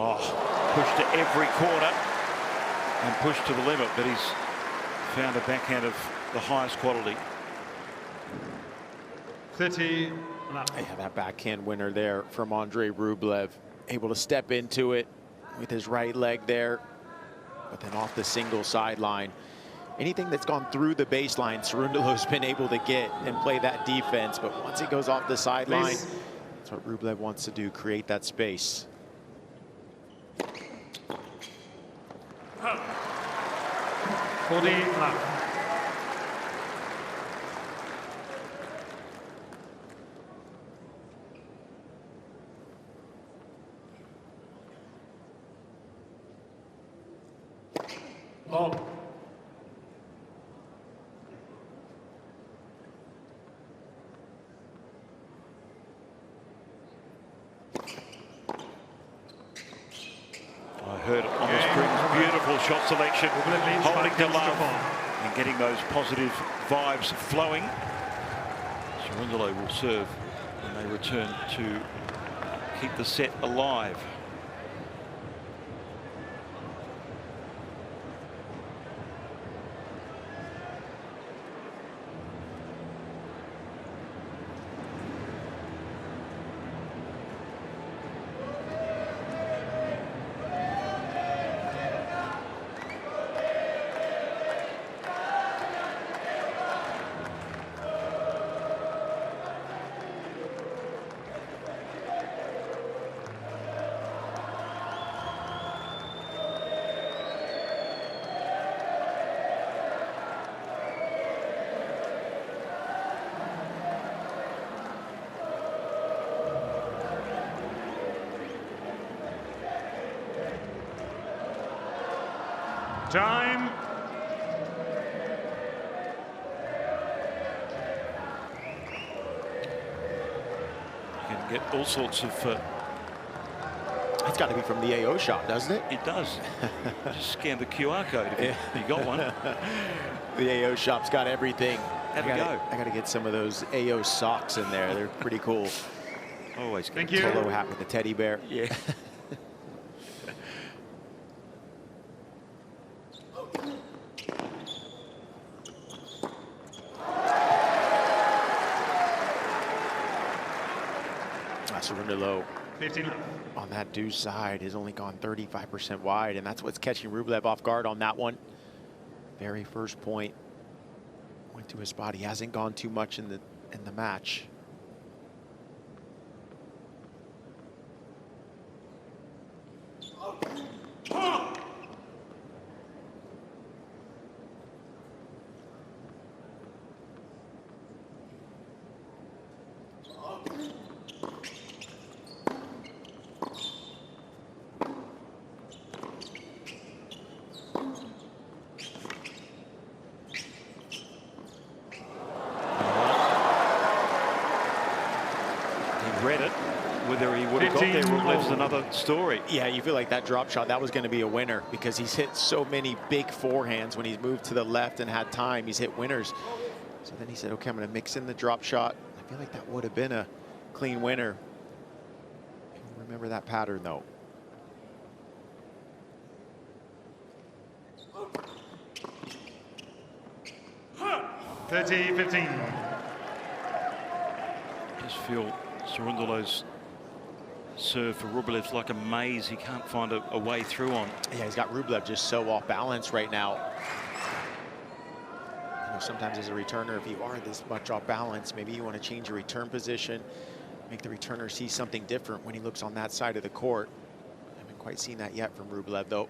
Oh, pushed to every corner and pushed to the limit, but he's found a backhand of the highest quality. 30. Yeah, that backhand winner there from Andrey Rublev, able to step into it with his right leg there, but then off the single sideline. Anything that's gone through the baseline, Cerundolo's been able to get and play that defense, but once it goes off the sideline, that's what Rublev wants to do, create that space. 40 left. Oh. I heard it on the strings. Beautiful shot selection, holding to love and getting those positive vibes flowing. Cerundolo will serve when they return to keep the set alive. Time. You can get all sorts of... It's got to be from the AO shop, doesn't it? It does. Just scan the QR code if you got one. The AO shop's got everything. Have a go. I got to get some of those AO socks in there. They're pretty cool. Always. Thank you. Polo hat with the teddy bear. Yeah. Cerundolo 15. on that deuce side has only gone 35% wide, and that's what's catching Rublev off guard on that one. Very first point went to his spot. He hasn't gone too much in the match. Read it. Whether he would have got there, Rublev's another story. Yeah, you feel like that drop shot, that was going to be a winner because he's hit so many big forehands when he's moved to the left and had time. He's hit winners. So then he said, okay, I'm going to mix in the drop shot. I feel like that would have been a clean winner. Remember that pattern, though. $30-15. Just feel Cerundolo's serve for Rublev's like a maze. He can't find a way through on. Yeah, he's got Rublev just so off balance right now. You know, sometimes as a returner, if you are this much off balance, maybe you want to change your return position, make the returner see something different when he looks on that side of the court. I haven't quite seen that yet from Rublev, though.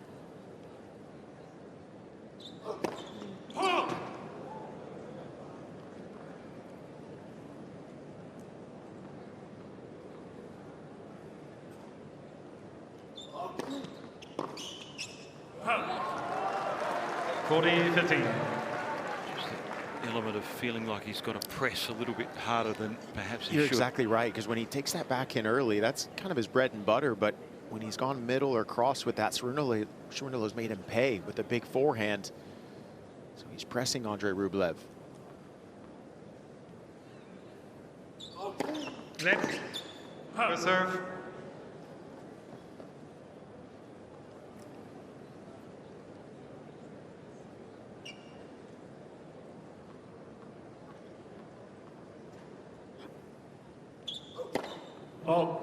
Element of feeling like he's got to press a little bit harder than perhaps he should. You're exactly right, because when he takes that back in early, that's kind of his bread and butter, but when he's gone middle or cross with that, Cerundolo's made him pay with a big forehand. So he's pressing Andrey Rublev. Left. Serve. Oh.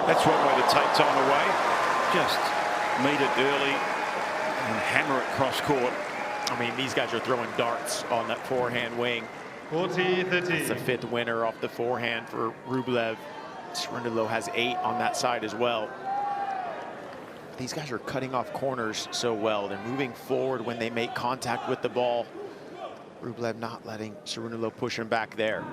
That's one way to take time away. Just meet it early and hammer it cross court. I mean, these guys are throwing darts on that forehand wing. 40-30. It's the 5th winner off the forehand for Rublev. Cerundolo has 8 on that side as well. These guys are cutting off corners so well. They're moving forward when they make contact with the ball. Rublev not letting Cerundolo push him back there.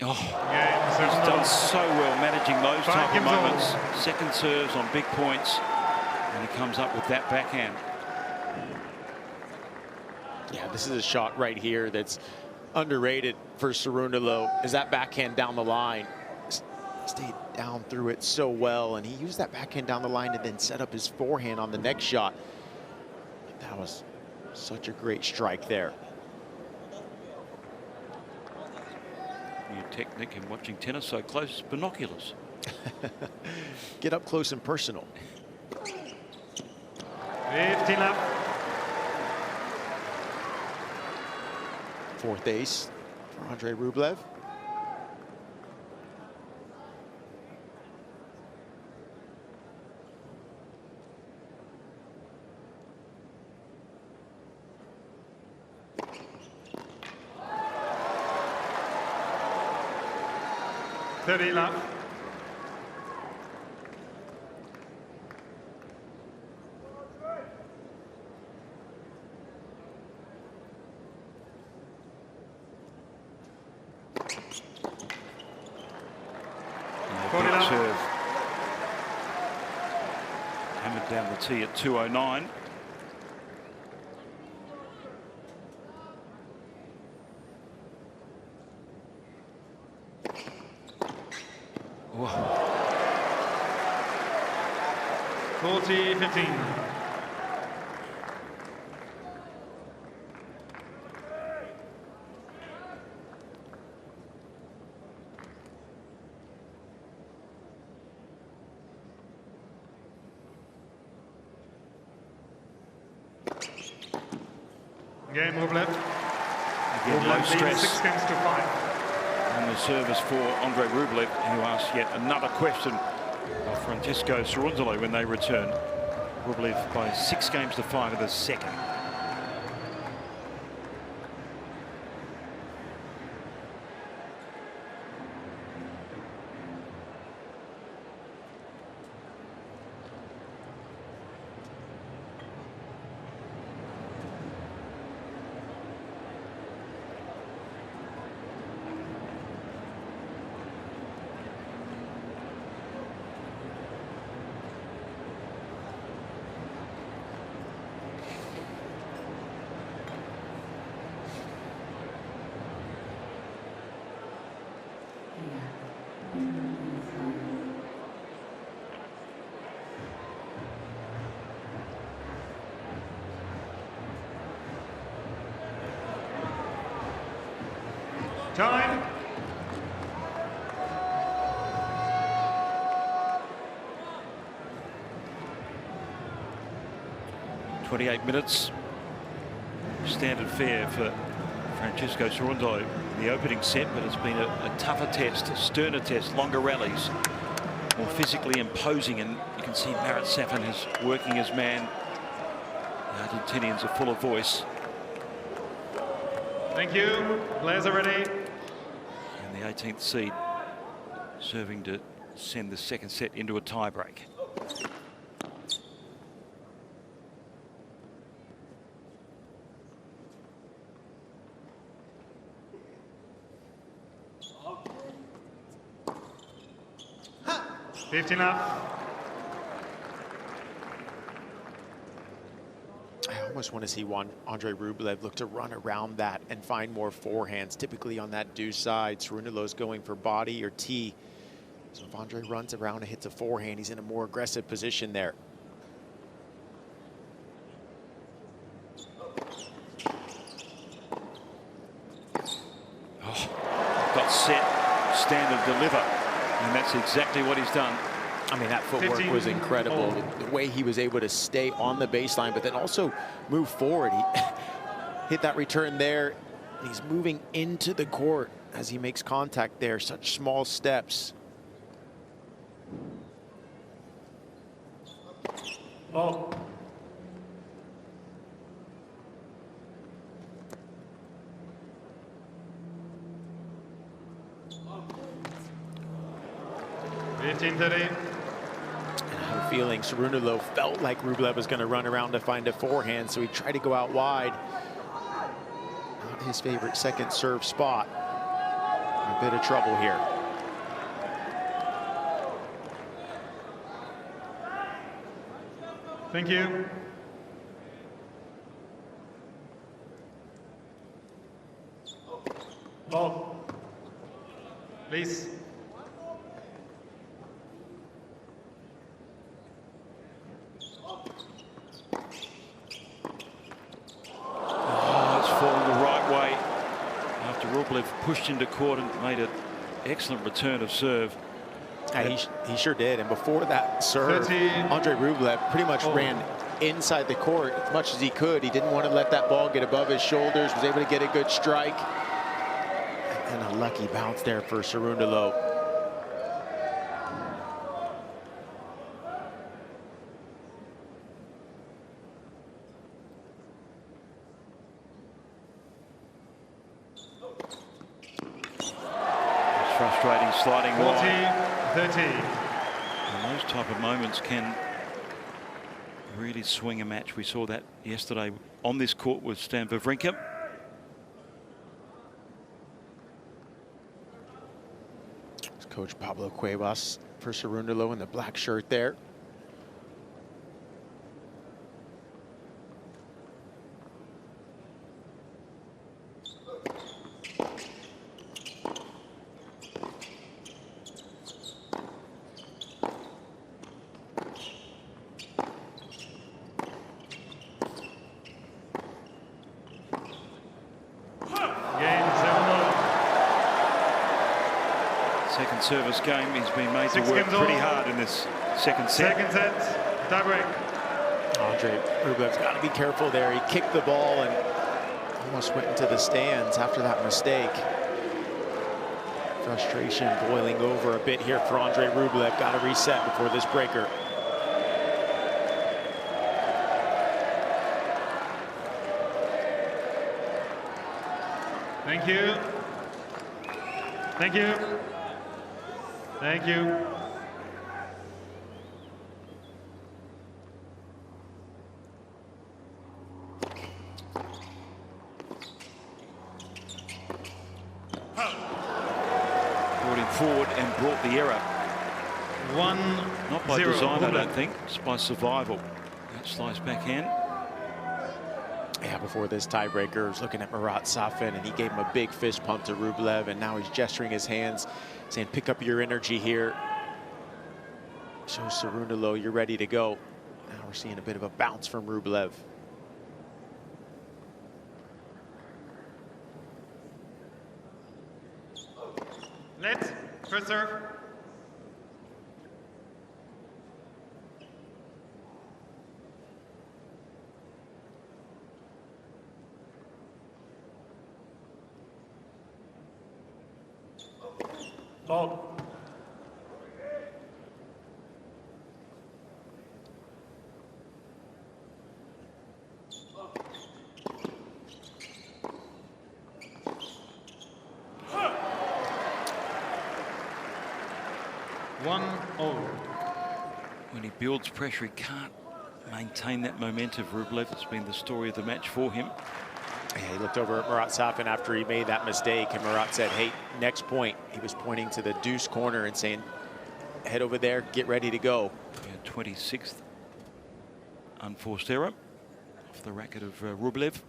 Oh, he's done so well managing those type of moments. Second serves on big points, and he comes up with that backhand. Yeah, this is a shot right here that's underrated for Cerundolo. Is that backhand down the line. Stayed down through it so well, and he used that backhand down the line and then set up his forehand on the next shot. That was such a great strike there. New technique in watching tennis so close, binoculars. Get up close and personal. 15 left. 4th ace for Andrey Rublev. Left. Serve. Hammered down the tee at 209. Whoa. 40-15. Game Rublev. Again, low stress 6 games to 5. on the service for Andrey Rublev, who asked yet another question of Francisco Cerundolo when they return. Rublev by 6 games to 5 of the second. Time. .28 minutes. Standard fare for Francisco Cerundolo in the opening set, but it's been a tougher test, a sterner test, longer rallies, more physically imposing, and you can see Margaret Safin is working his man. The Argentinians are full of voice. Thank you. Players are ready. And the 18th seed serving to send the second set into a tiebreak. 15 up. I almost want to see Andrey Rublev look to run around that and find more forehands. Typically on that deuce side, Cerundolo's going for body or tee. So if Andrey runs around and hits a forehand, he's in a more aggressive position there. Oh, got set, stand and deliver. And that's exactly what he's done. I mean, that footwork was incredible. The way he was able to stay on the baseline, but then also move forward. He hit that return there. He's moving into the court as he makes contact there. Such small steps. Oh. $15-30. I have a feeling Cerundolo felt like Rublev was going to run around to find a forehand, so he tried to go out wide. Not his favorite second serve spot. A bit of trouble here. Thank you. Ball. Please. Rublev pushed into court and made an excellent return of serve. He sure did. And before that serve, 13. Andrey Rublev pretty much ran inside the court as much as he could. He didn't want to let that ball get above his shoulders, was able to get a good strike. And a lucky bounce there for Cerundolo. Frustrating sliding 40-30. And those type of moments can really swing a match. We saw that yesterday on this court with Stan Wawrinka. Coach Pablo Cuevas for Cerundolo in the black shirt there. Second service game, he's been made to work pretty hard in this second set. Second set, tiebreak. Andrey Rublev's got to be careful there. He kicked the ball and almost went into the stands after that mistake. Frustration boiling over a bit here for Andrey Rublev. Got to reset before this breaker. Thank you. Thank you. Thank you. Brought him forward and brought the error. 1-0. Not by design, I don't think. It's by survival. That slice backhand. Yeah, before this tiebreaker, was looking at Marat Safin, and he gave him a big fist pump to Rublev, and now he's gesturing his hands, saying, pick up your energy here. Show Cerundolo you're ready to go. Now we're seeing a bit of a bounce from Rublev. Let, first serve. Ball. When he builds pressure, he can't maintain that momentum. Rublev, it's been the story of the match for him. Yeah, he looked over at Marat Safin after he made that mistake, and Marat said, hey, next point. He was pointing to the deuce corner and saying, head over there, get ready to go. Yeah, 26th unforced error off the racket of Rublev.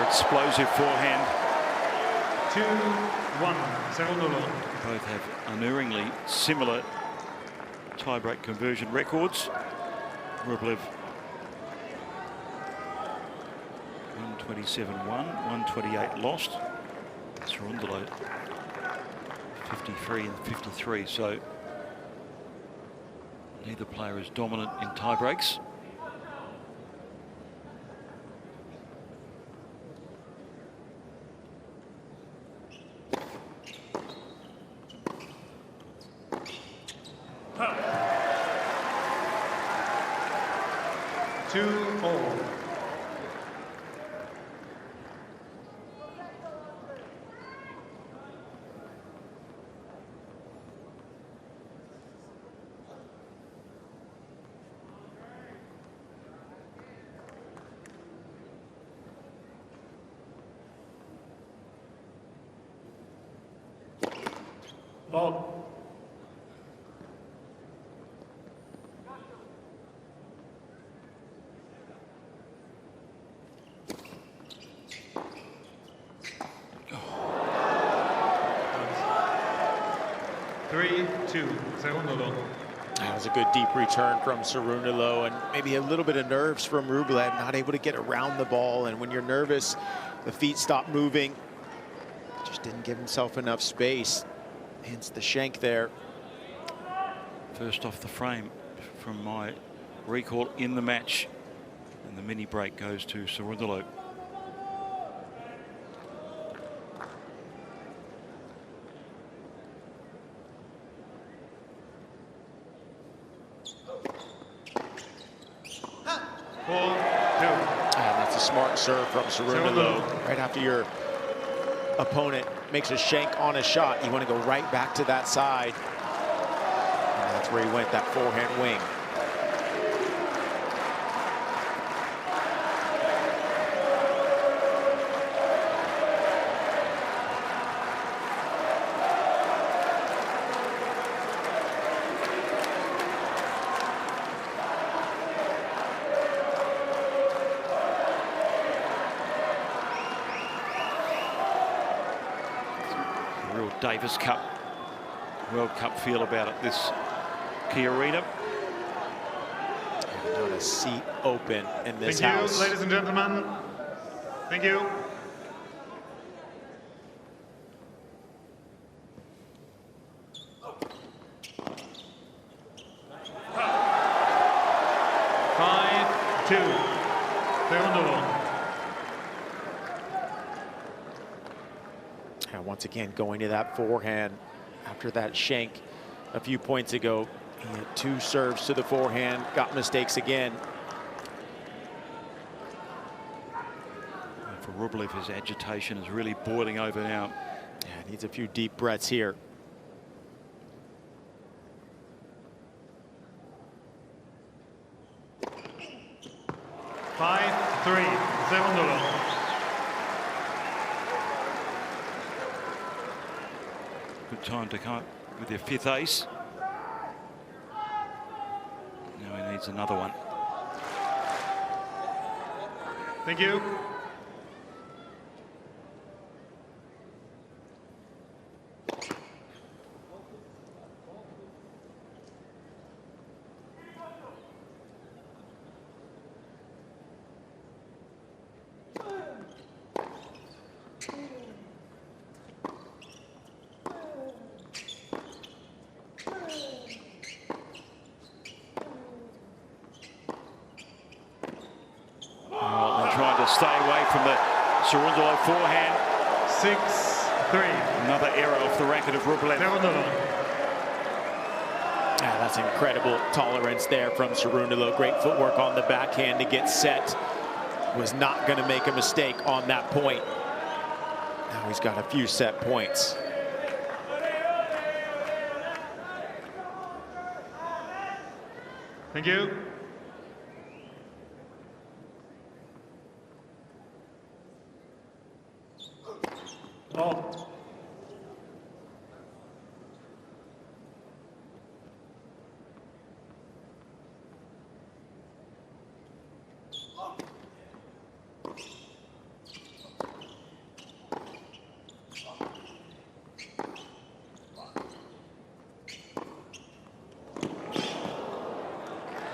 Explosive forehand. 2-1, Cerundolo. Both have unerringly similar tiebreak conversion records. Rublev 127 won, 128 lost. Cerundolo 53 and 53. So neither player is dominant in tiebreaks. Ball. Three, 2, Cerundolo. That was a good deep return from Cerundolo, and maybe a little bit of nerves from Rublev, not able to get around the ball. And when you're nervous, the feet stop moving. Just didn't give himself enough space. Hence the shank there. First off the frame from my recall in the match. And the mini break goes to Cerundolo. That's a smart serve from Cerundolo. Right after your opponent makes a shank on a shot, you want to go right back to that side. And that's where he went, that forehand wing. Davis Cup, World Cup feel about it, this Key Arena. Not a seat open in this house. Thank you, ladies and gentlemen. Thank you. Once again, going to that forehand after that shank a few points ago. He had 2 serves to the forehand, got mistakes again. And for Rublev, his agitation is really boiling over now. Yeah, needs a few deep breaths here. Five-3, Cerundolo. Good time to come up with your 5th ace. Now he needs another one. Thank you. Stay away from the Cerundolo forehand. 6-3. Another error off the racket of Rublev. Yeah, that's incredible tolerance there from Cerundolo. Great footwork on the backhand to get set. Was not going to make a mistake on that point. Now he's got a few set points. Thank you. Oh.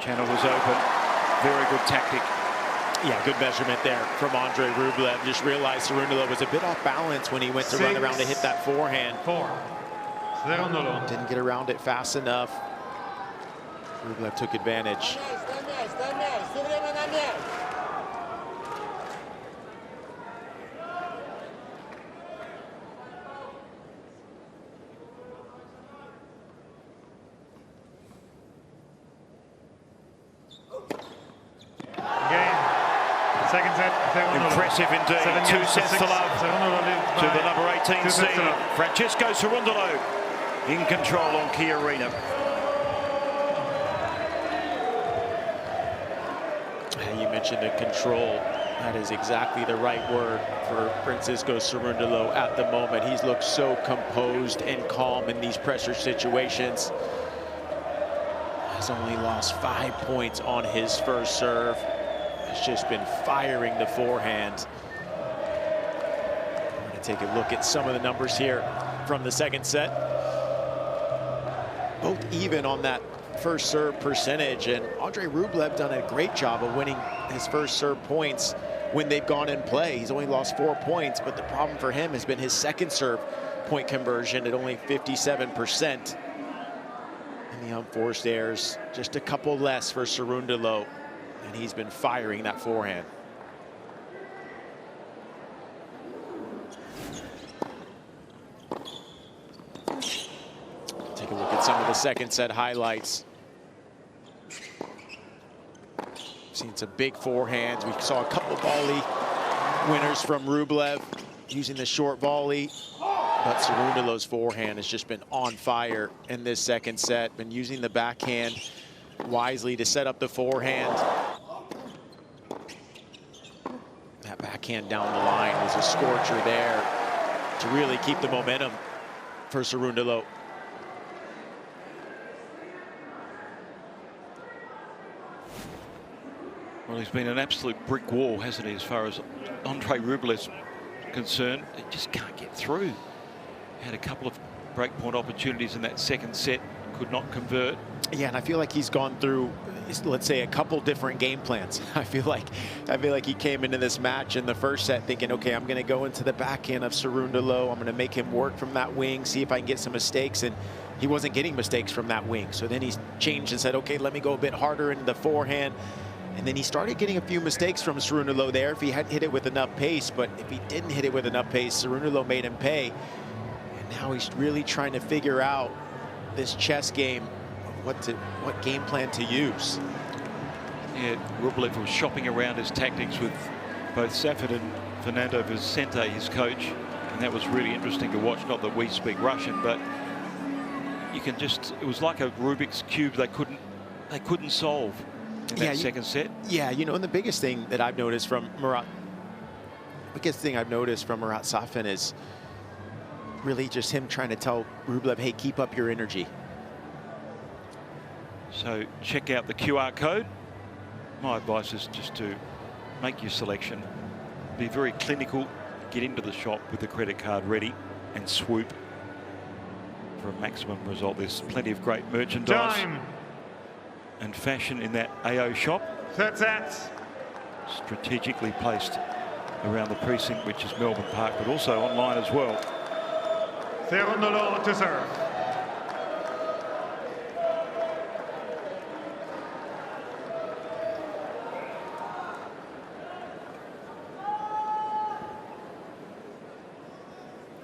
Channel was open. Very good tactic. Yeah, good measurement there from Andrey Rublev. Just realized Cerundolo was a bit off balance when he went to run around to hit that forehand. 4. Cerundolo. Didn't get around it fast enough. Rublev took advantage. Second set, Cerundolo. Impressive indeed. 2 sets to love to the number 18 seed. Francisco Cerundolo in control on Cain Arena. You mentioned the control. That is exactly the right word for Francisco Cerundolo at the moment. He's looked so composed and calm in these pressure situations. Has only lost 5 points on his first serve. Has just been firing the forehand. We're going to take a look at some of the numbers here from the second set. Both even on that first serve percentage, and Andrey Rublev done a great job of winning his first serve points when they've gone in play. He's only lost 4 points, but the problem for him has been his second serve point conversion at only 57%. And the unforced errors, just a couple less for Cerundolo, and he's been firing that forehand. Take a look at some of the second set highlights. Seen some big forehands. We saw a couple volley winners from Rublev using the short volley. But Cerundolo's forehand has just been on fire in this second set. Been using the backhand wisely to set up the forehand. That backhand down the line was a scorcher there to really keep the momentum for Cerundolo. Well, he's been an absolute brick wall, hasn't he, as far as Andrey Rublev's concerned. He just can't get through. Had a couple of breakpoint opportunities in that second set, could not convert. Yeah, and I feel like he's gone through, let's say, a couple different game plans. I feel like he came into this match in the first set thinking, okay, I'm going to go into the backhand of Cerundolo. I'm going to make him work from that wing, see if I can get some mistakes. And he wasn't getting mistakes from that wing. So then he's changed and said, okay, let me go a bit harder into the forehand. And then he started getting a few mistakes from Cerundolo there if he had hit it with enough pace. But if he didn't hit it with enough pace, Cerundolo made him pay. And now he's really trying to figure out this chess game, what game plan to use. Yeah, Rublev was shopping around his tactics with both Safin and Fernando Vicente, his coach. And that was really interesting to watch. Not that we speak Russian, but you can just, it was like a Rubik's Cube they couldn't solve in that second set. Yeah, you know, and the biggest thing that I've noticed from Marat Safin is really just him trying to tell Rublev, hey, keep up your energy. So check out the QR code. My advice is just to make your selection, be very clinical, get into the shop with the credit card ready and swoop for a maximum result. There's plenty of great merchandise and fashion in that AO shop. Third set. Strategically placed around the precinct, which is Melbourne Park, but also online as well. Cerundolo to serve.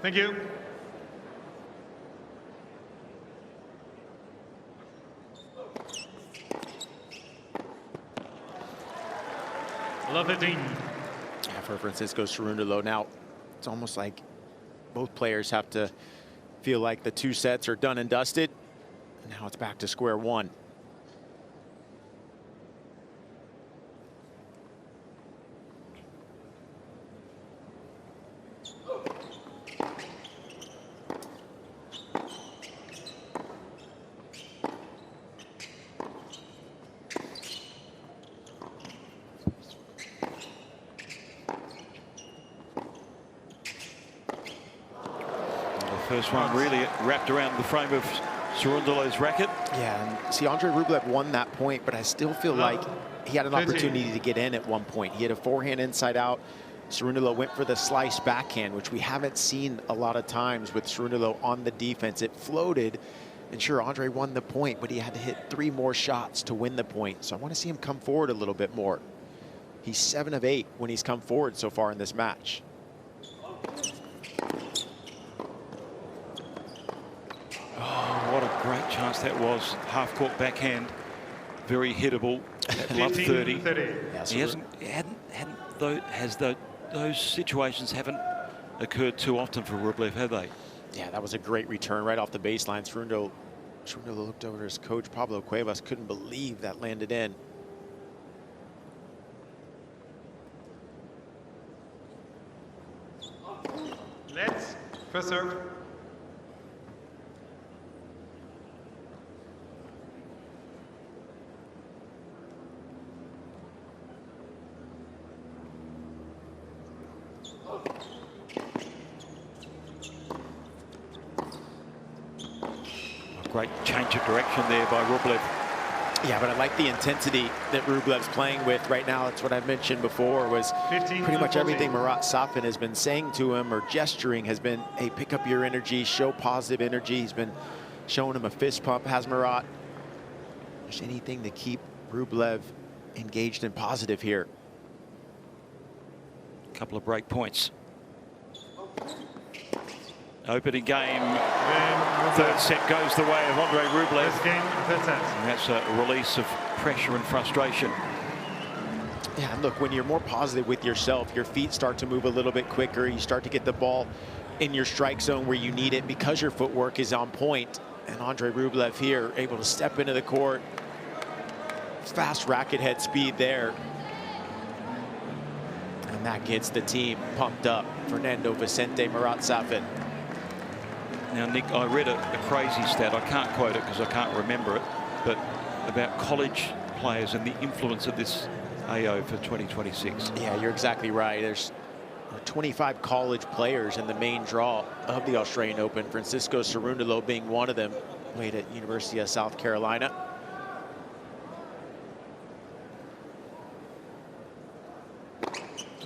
Thank you. Love 15. Yeah, for Francisco Cerundolo. Now, it's almost like both players have to feel like the 2 sets are done and dusted. Now it's back to square one. First one really wrapped around the frame of Cerundolo's racket. Yeah, and see, Andrey Rublev won that point, but I still feel like he had an opportunity to get in at one point. He had a forehand inside out. Cerundolo went for the slice backhand, which we haven't seen a lot of times with Cerundolo on the defense. It floated, and sure, Andrey won the point, but he had to hit 3 more shots to win the point. So I want to see him come forward a little bit more. He's 7 of 8 when he's come forward so far in this match. What a great chance that was. Half-court backhand, very hittable. Love 30. Yeah, so those situations haven't occurred too often for Rublev, have they? Yeah, that was a great return right off the baseline. Serundo looked over at his coach, Pablo Cuevas, couldn't believe that landed in. Let's first serve. Great change of direction there by Rublev. Yeah, but I like the intensity that Rublev's playing with right now. That's what I mentioned before, was pretty much everything Marat Safin has been saying to him or gesturing has been, hey, pick up your energy, show positive energy. He's been showing him a fist pump, has Marat. There's anything to keep Rublev engaged and positive here. A couple of break points. Opening game, third set goes the way of Andrey Rublev. First game, third set. And that's a release of pressure and frustration. Yeah, and look, when you're more positive with yourself, your feet start to move a little bit quicker. You start to get the ball in your strike zone where you need it because your footwork is on point. And Andrey Rublev here able to step into the court. Fast racket head speed there. And that gets the team pumped up. Fernando Vicente, Marat Safin. Now, Nick, I read a crazy stat. I can't quote it because I can't remember it, but about college players and the influence of this AO for 2026. Yeah, you're exactly right. There's 25 college players in the main draw of the Australian Open. Francisco Cerundolo being one of them. Played at University of South Carolina.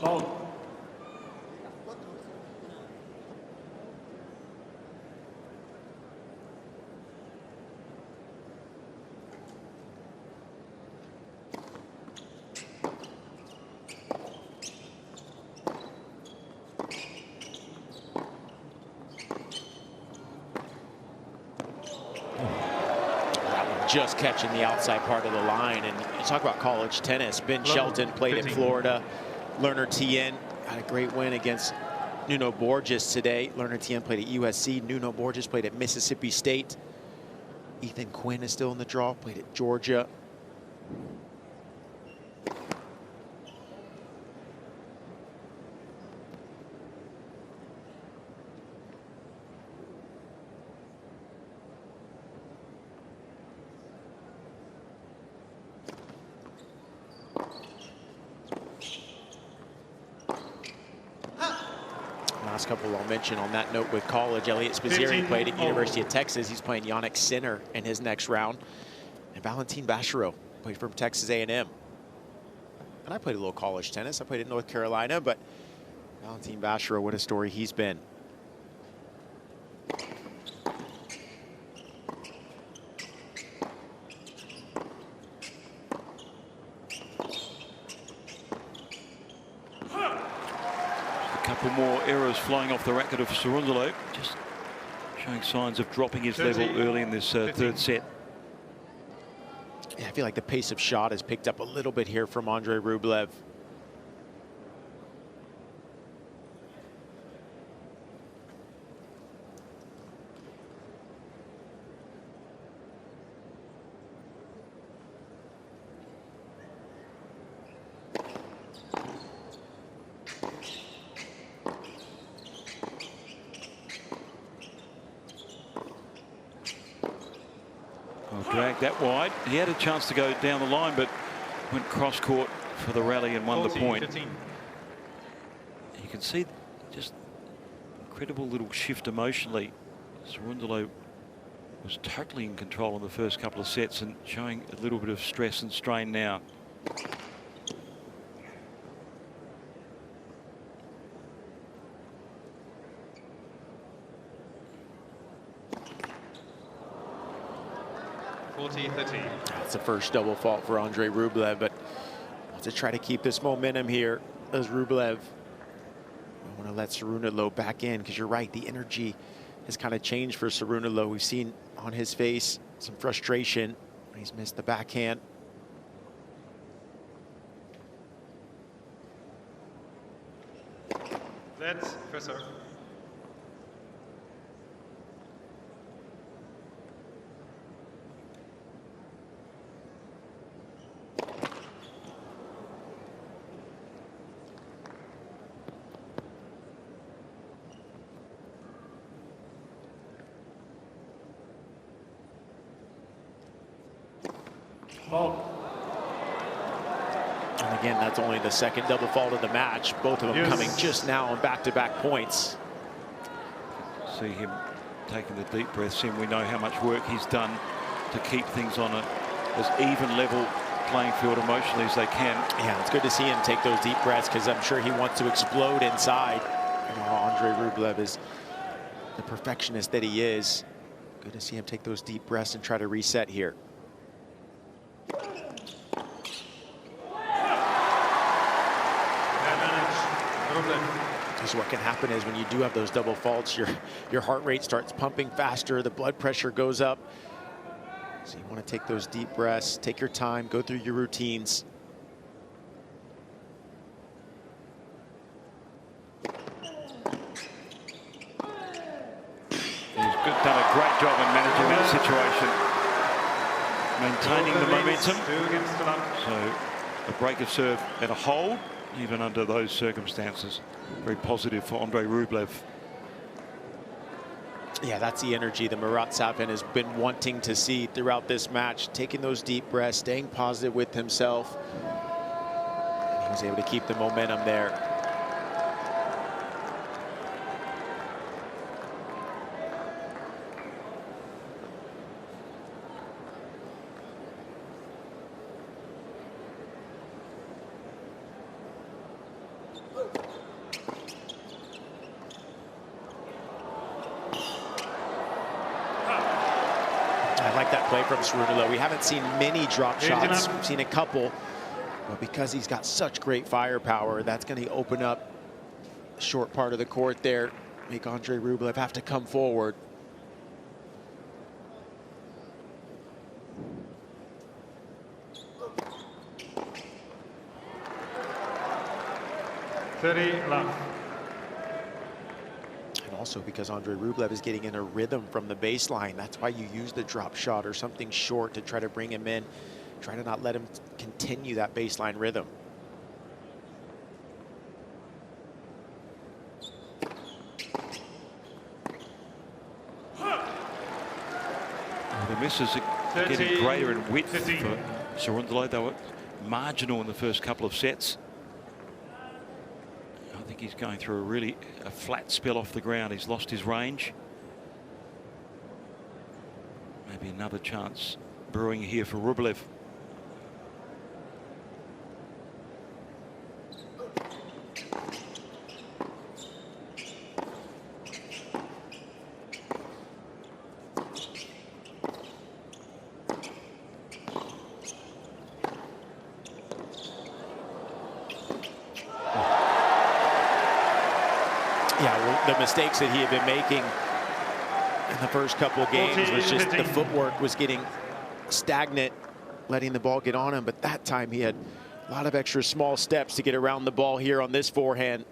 Oh. Just catching the outside part of the line. And you talk about college tennis. Ben Shelton played at Florida. Lerner Tien had a great win against Nuno Borges today. Lerner Tien played at USC. Nuno Borges played at Mississippi State. Ethan Quinn is still in the draw, played at Georgia. Last couple I'll mention on that note with college. Elliot Spizzirri played at University of Texas. He's playing Yannick Sinner in his next round. And Valentin Bachereau played from Texas A&M. And I played a little college tennis. I played at North Carolina, but Valentin Bachereau, what a story he's been. Couple more errors flying off the racket of Cerundolo, just showing signs of dropping his level early in this third set. Yeah, I feel like the pace of shot has picked up a little bit here from Andrey Rublev. dragged that wide. He had a chance to go down the line, but went cross court for the rally and won the point. 15. You can see just incredible little shift emotionally. Cerundolo was totally in control in the first couple of sets and showing a little bit of stress and strain now. That's the first double fault for Andrey Rublev, but to try to keep this momentum here as Rublev. I want to let Cerundolo back in, because you're right, the energy has kind of changed for Cerundolo. We've seen on his face some frustration. He's missed the backhand. That's first serve. And again, that's only the second double fault of the match. Both of them coming just now on back-to-back points. See him taking the deep breaths in. We know how much work he's done to keep things on as even level playing field emotionally as they can. Yeah, it's good to see him take those deep breaths, because I'm sure he wants to explode inside. You know, Andrey Rublev is the perfectionist that he is. Good to see him take those deep breaths and try to reset here. Because what can happen is when you do have those double faults, your heart rate starts pumping faster, the blood pressure goes up. So you want to take those deep breaths, take your time, go through your routines. He's done a great job in managing that situation, maintaining the momentum. So a break of serve and a hold, even under those circumstances. Very positive for Andrey Rublev. Yeah, that's the energy that Marat Safin has been wanting to see throughout this match. Taking those deep breaths, staying positive with himself. And he was able to keep the momentum there. I like that play from Cerundolo. We haven't seen many drop shots. We've seen a couple, but because he's got such great firepower, that's going to open up a short part of the court there, make Andrey Rublev have to come forward. And also because Andrey Rublev is getting in a rhythm from the baseline. That's why you use the drop shot or something short to try to bring him in. Try to not let him continue that baseline rhythm. The misses are getting greater in width for Cerundolo. They were marginal in the first couple of sets. I think he's going through a flat spell off the ground. He's lost his range. Maybe another chance brewing here for Rublev. Yeah, well, the mistakes that he had been making in the first couple of games was just the footwork was getting stagnant, letting the ball get on him. But that time he had a lot of extra small steps to get around the ball here on this forehand.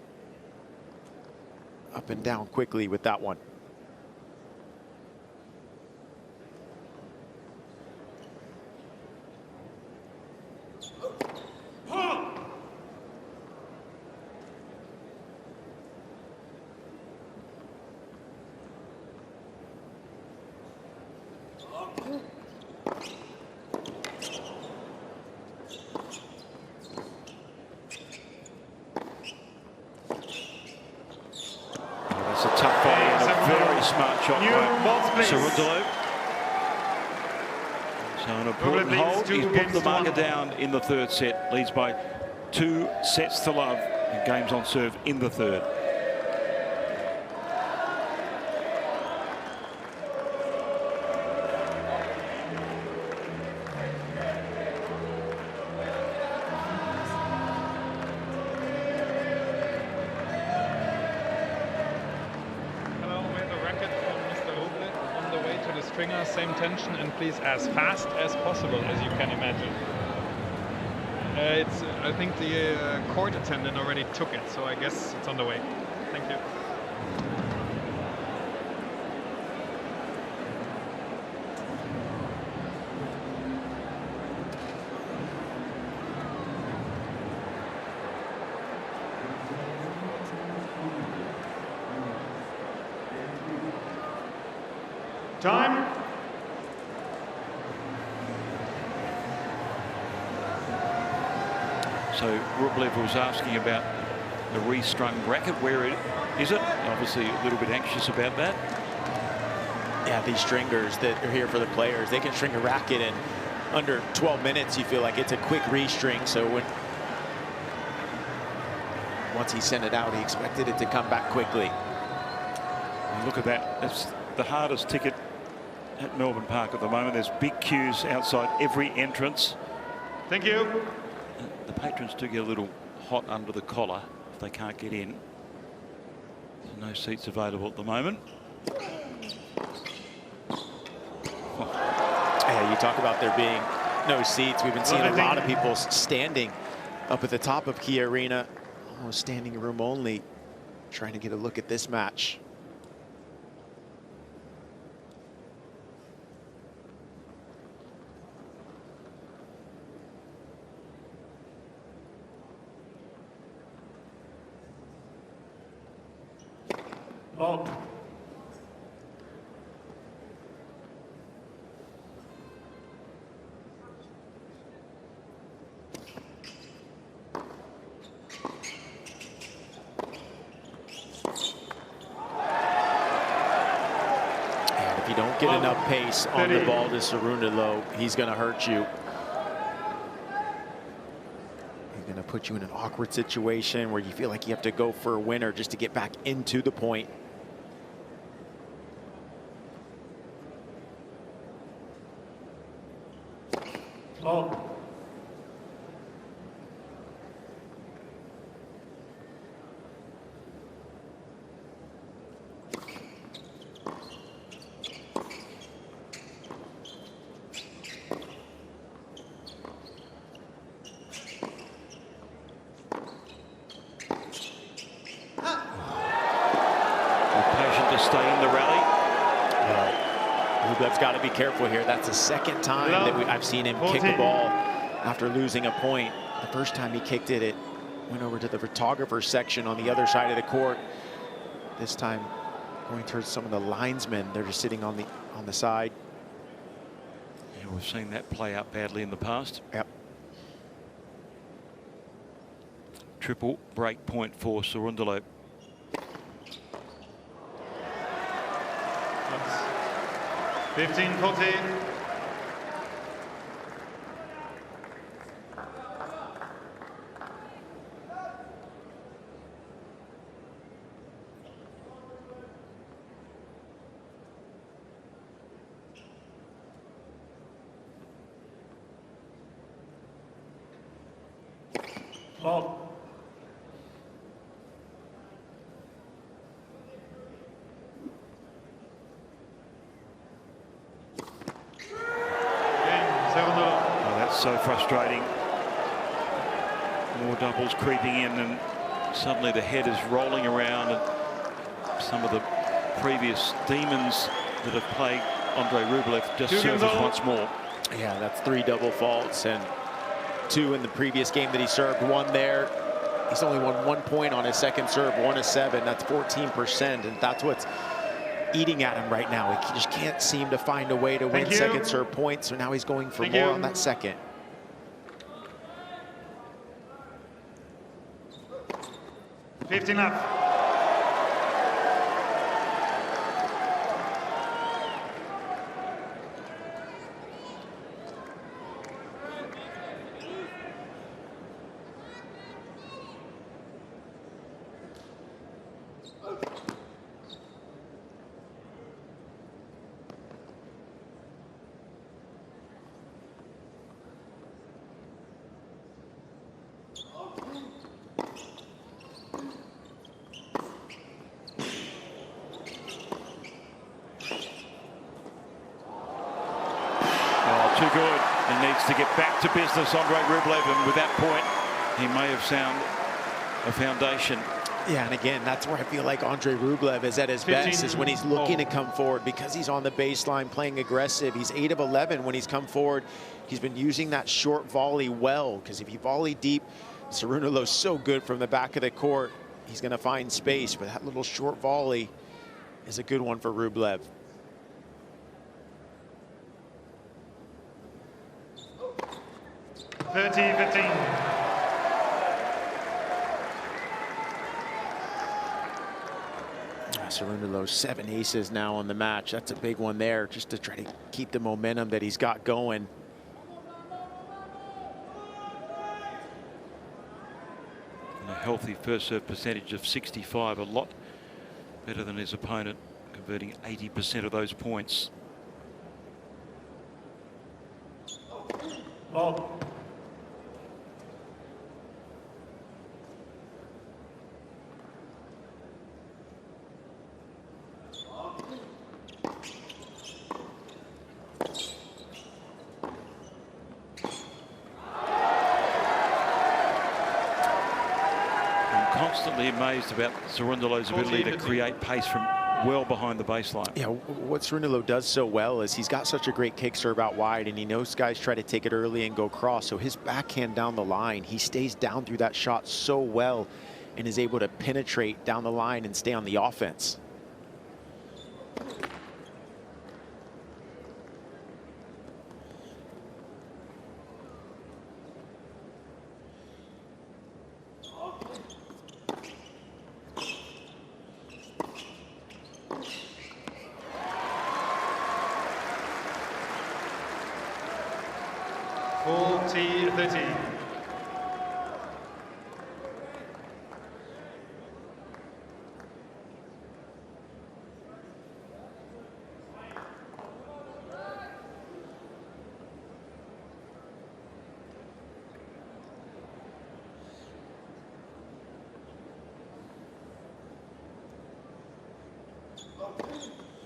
Up and down quickly with that one. Very smart shot by please. Cerundolo. So an important Rublev hold. leads He's 2 put games the to marker 1. down in the third set. Leads by 2 sets to love. And games on serve in the third. Stringer, same tension, and please as fast as possible, as you can imagine. I think the court attendant already took it, so I guess it's on the way. Thank you. Time. So Rublev was asking about the restrung racket. Where is it? Obviously a little bit anxious about that. Yeah, these stringers that are here for the players, they can string a racket in under 12 minutes. You feel like it's a quick restring. So once he sent it out, he expected it to come back quickly. And look at that. That's the hardest ticket at Melbourne Park at the moment. There's big queues outside every entrance. Thank you. The patrons do get a little hot under the collar if they can't get in. There's no seats available at the moment. Yeah, you talk about there being no seats. We've been seeing a lot of people standing up at the top of Kia Arena, almost standing room only, trying to get a look at this match. Oh. And if you don't get enough pace on the ball to Cerundolo, he's going to hurt you. He's going to put you in an awkward situation where you feel like you have to go for a winner just to get back into the point. Oh. Patient to stay in the rally. Rublev's got to be careful here. That's the second time that I've seen him kick a ball after losing a point. The first time he kicked it, it went over to the photographer section on the other side of the court. This time going towards some of the linesmen. They're just sitting on the side. Yeah, we've seen that play out badly in the past. Yep. Triple break point for Cerundolo. 15-40. Oh. So frustrating. More doubles creeping in, and suddenly the head is rolling around, and some of the previous demons that have plagued Andrey Rublev just surface once more. Yeah, that's 3 double faults and 2 in the previous game that he served. 1 there. He's only won 1 point on his second serve, 1 of 7. That's 14%, and that's what's eating at him right now. He just can't seem to find a way to win second serve points, so now he's going for more on that second. too good. He needs to get back to business, Andrey Rublev, and with that point, he may have found a foundation. Yeah, and again, that's where I feel like Andrey Rublev is at his best, is when he's looking to come forward, because he's on the baseline playing aggressive. He's 8 of 11 when he's come forward. He's been using that short volley well, because if you volley deep, Cerundolo's so good from the back of the court. He's going to find space, but that little short volley is a good one for Rublev. Cerundolo 7 aces now on the match. That's a big one there, just to try to keep the momentum that he's got going. And a healthy first serve percentage of 65, a lot better than his opponent, converting 80% of those points. Oh. Constantly amazed about Cerundolo's ability to create pace from well behind the baseline. Yeah, what Cerundolo does so well is he's got such a great kick serve out wide, and he knows guys try to take it early and go cross. So his backhand down the line, he stays down through that shot so well and is able to penetrate down the line and stay on the offense.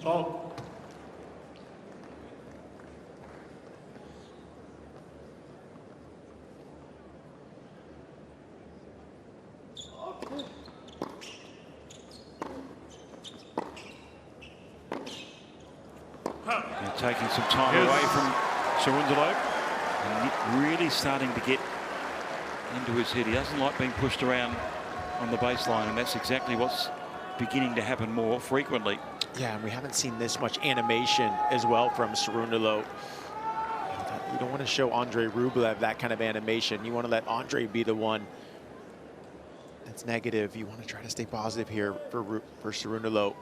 Oh. Now taking some time away from Cerundolo, and really starting to get into his head. He doesn't like being pushed around on the baseline, and that's exactly what's beginning to happen more frequently. Yeah, and we haven't seen this much animation as well from Cerundolo. You don't want to show Andrey Rublev that kind of animation. You want to let Andrey be the one that's negative. You want to try to stay positive here for Cerundolo.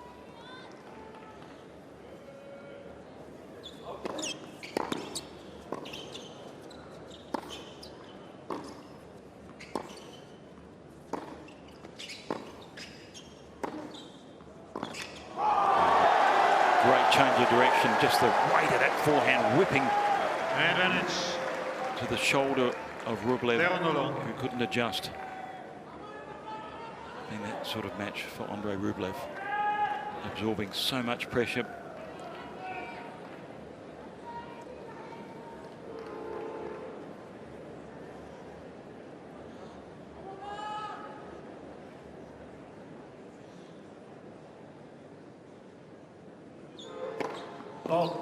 Change of direction, just the weight of that forehand whipping Advantage to the shoulder of Rublev, Serundo. who couldn't adjust in that sort of match for Andrey Rublev, absorbing so much pressure. Oh.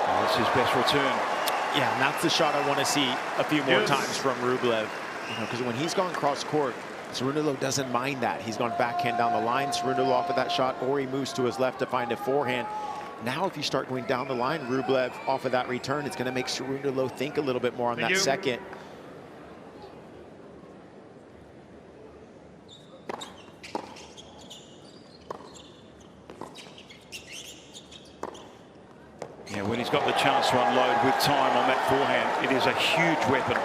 That's his best return. Yeah, and that's the shot I want to see a few more times from Rublev. Because when he's gone cross court, Cerundolo doesn't mind that. He's gone backhand down the line, Cerundolo off of that shot, or he moves to his left to find a forehand. Now, if you start going down the line, Rublev off of that return, it's going to make Cerundolo think a little bit more on that second. Yeah, when he's got the chance to unload with time on that forehand, it is a huge weapon.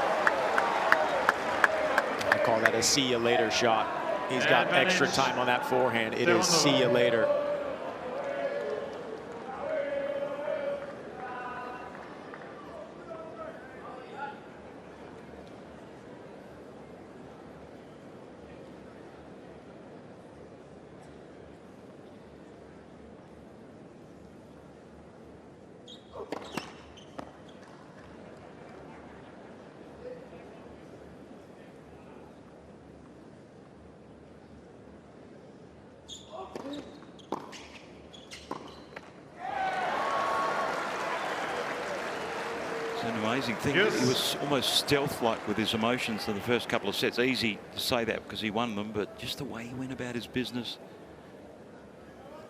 I call that a see you later shot. He's got extra time on that forehand. It is see you later. It's an amazing thing. Yes. He was almost stealth-like with his emotions in the first couple of sets. Easy to say that because he won them, but just the way he went about his business.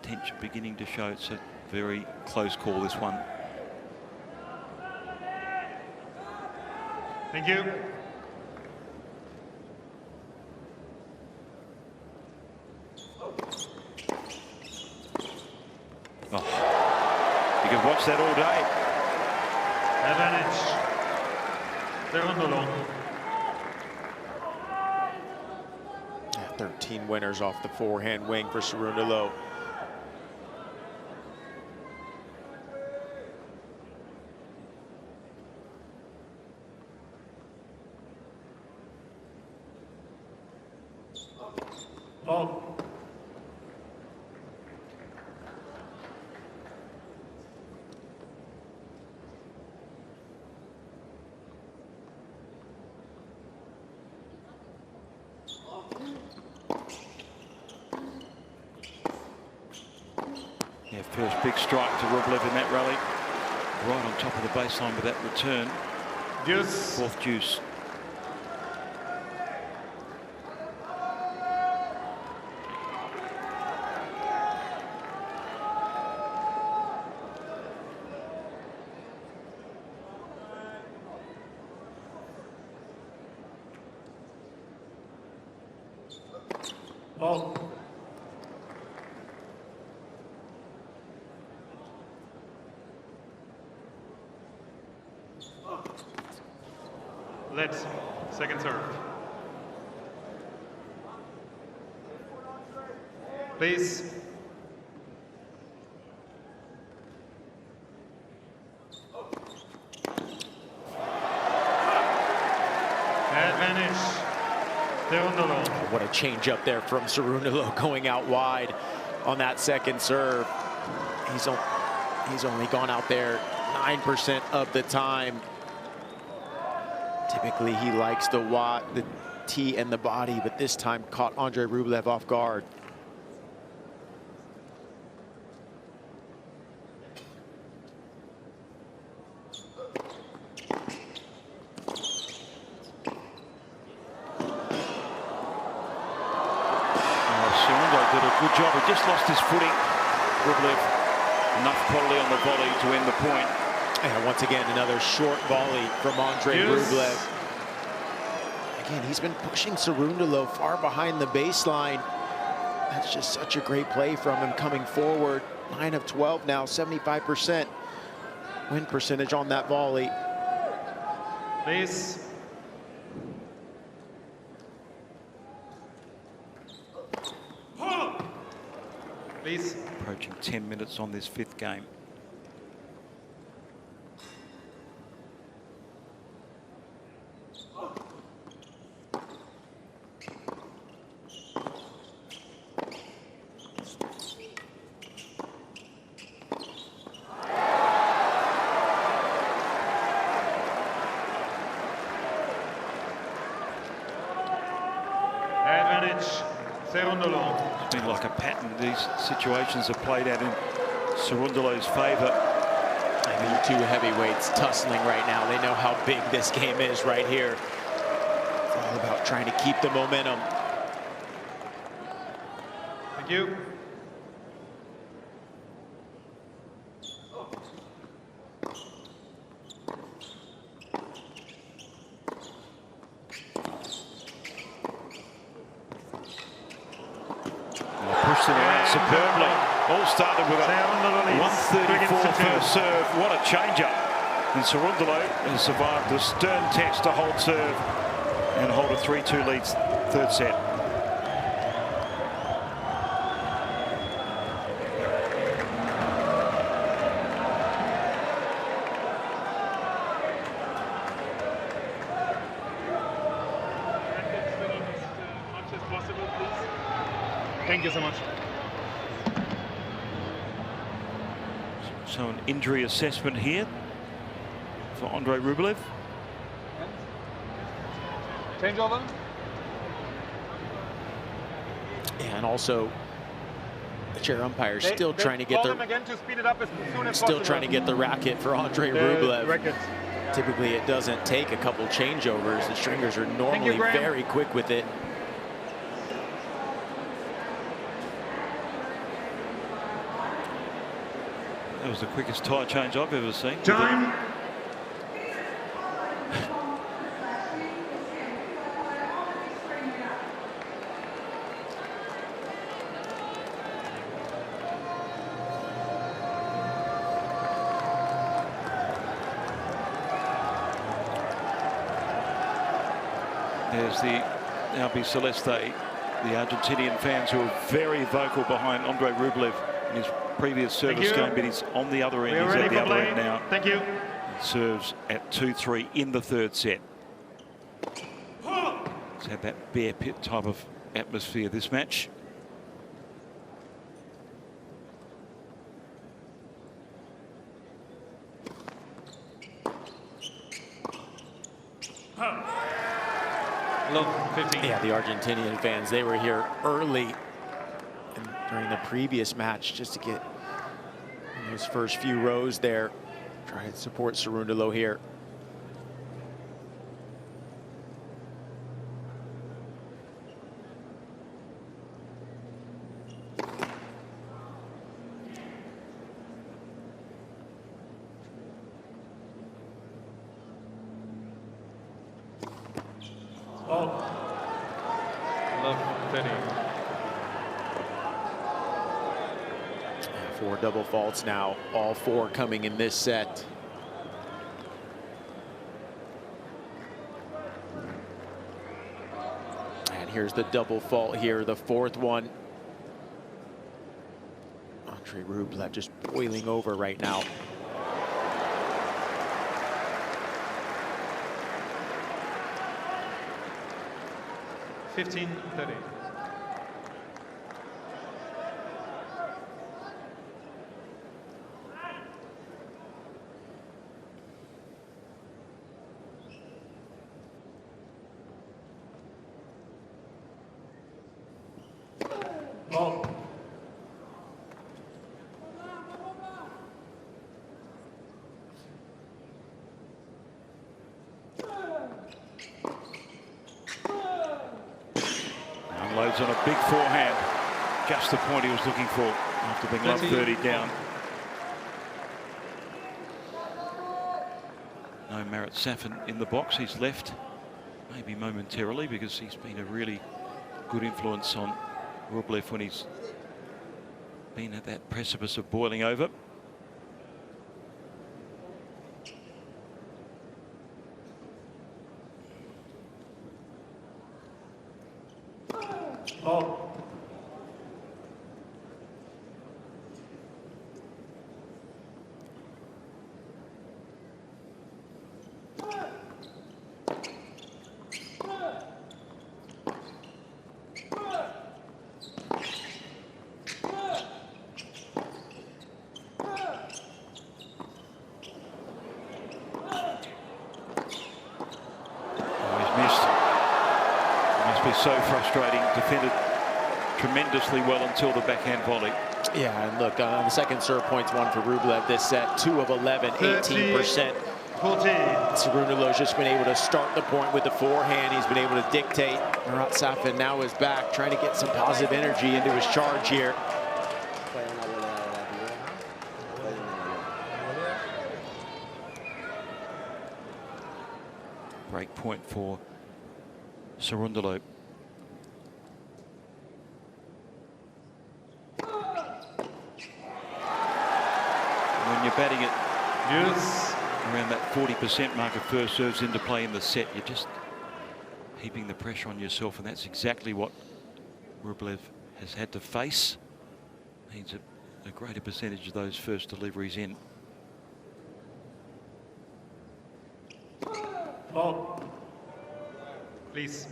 Tension beginning to show. It's a very close call, this one. Thank you. Oh, you could watch that all day. Advantage. Cerundolo. 13 winners off the forehand wing for Cerundolo. Oh. Yeah, first big strike to Rublev in that rally. Right on top of the baseline with that return. Deuce. Fourth deuce. Oh. Let's second serve. Please. Advantage. Cerundolo. What a change up there from Cerundolo going out wide on that second serve. He's only gone out there 9% of the time. Typically, he likes the tee and the body, but this time caught Andrey Rublev off guard. Serundo did a good job. He just lost his footing. Rublev, enough quality on the volley to end the point. And once again, another short volley from Andrey Rublev. Again, he's been pushing Cerundolo far behind the baseline. That's just such a great play from him coming forward. 9 of 12 now, 75% win percentage on that volley. Please. Please. Approaching 10 minutes on this fifth game. Advantage. Cerundolo. It's been like a pattern. These situations have played out in Cerundolo's favour. I mean, two heavyweights tussling right now. They know how big this game is right here. It's all about trying to keep the momentum. Thank you. Pushed it around superbly. All started with a 134 first serve. What a change-up. And Cerundolo has survived the stern test to hold serve and hold a 3-2 lead third set. Thank you so much. So an injury assessment here for Andrey Rublev. Change over. And also, the chair umpire still trying to get the again to speed it up as soon as still trying to get the racket for Andrey Rublev. Racket. Typically, it doesn't take a couple changeovers. The stringers are normally very quick with it. That was the quickest tire change I've ever seen. Time. There's the Albi Celeste, the Argentinian fans who are very vocal behind Andrey Rublev in his previous service game, but he's on the other end. He's at the other end now. Thank you. Serves at 2-3 in the third set. It's had that bear pit type of atmosphere, this match. Yeah, the Argentinian fans, they were here early during the previous match just to get those first few rows there. Try to support Cerundolo here. Four double faults now, all four coming in this set. And here's the double fault here, the fourth one. Andrey Rublev just boiling over right now. (15:30). Unloads on a big forehand, just the point he was looking for after being up 30 down. No Margaret Safin in the box. He's left maybe momentarily because he's been a really good influence on Rublev when he's been at that precipice of boiling over. So frustrating. Defended tremendously well until the backhand volley. Yeah, and look, the second serve points won for Rublev this set. 2 of 11, 18%. Cerundolo's just been able to start the point with the forehand. He's been able to dictate. Margaret Safin now is back, trying to get some positive energy into his charge here. Break point for Cerundolo. When you're batting it around that 40% mark of first serves into play in the set, you're just heaping the pressure on yourself, and that's exactly what Rublev has had to face. Needs a greater percentage of those first deliveries in. Please.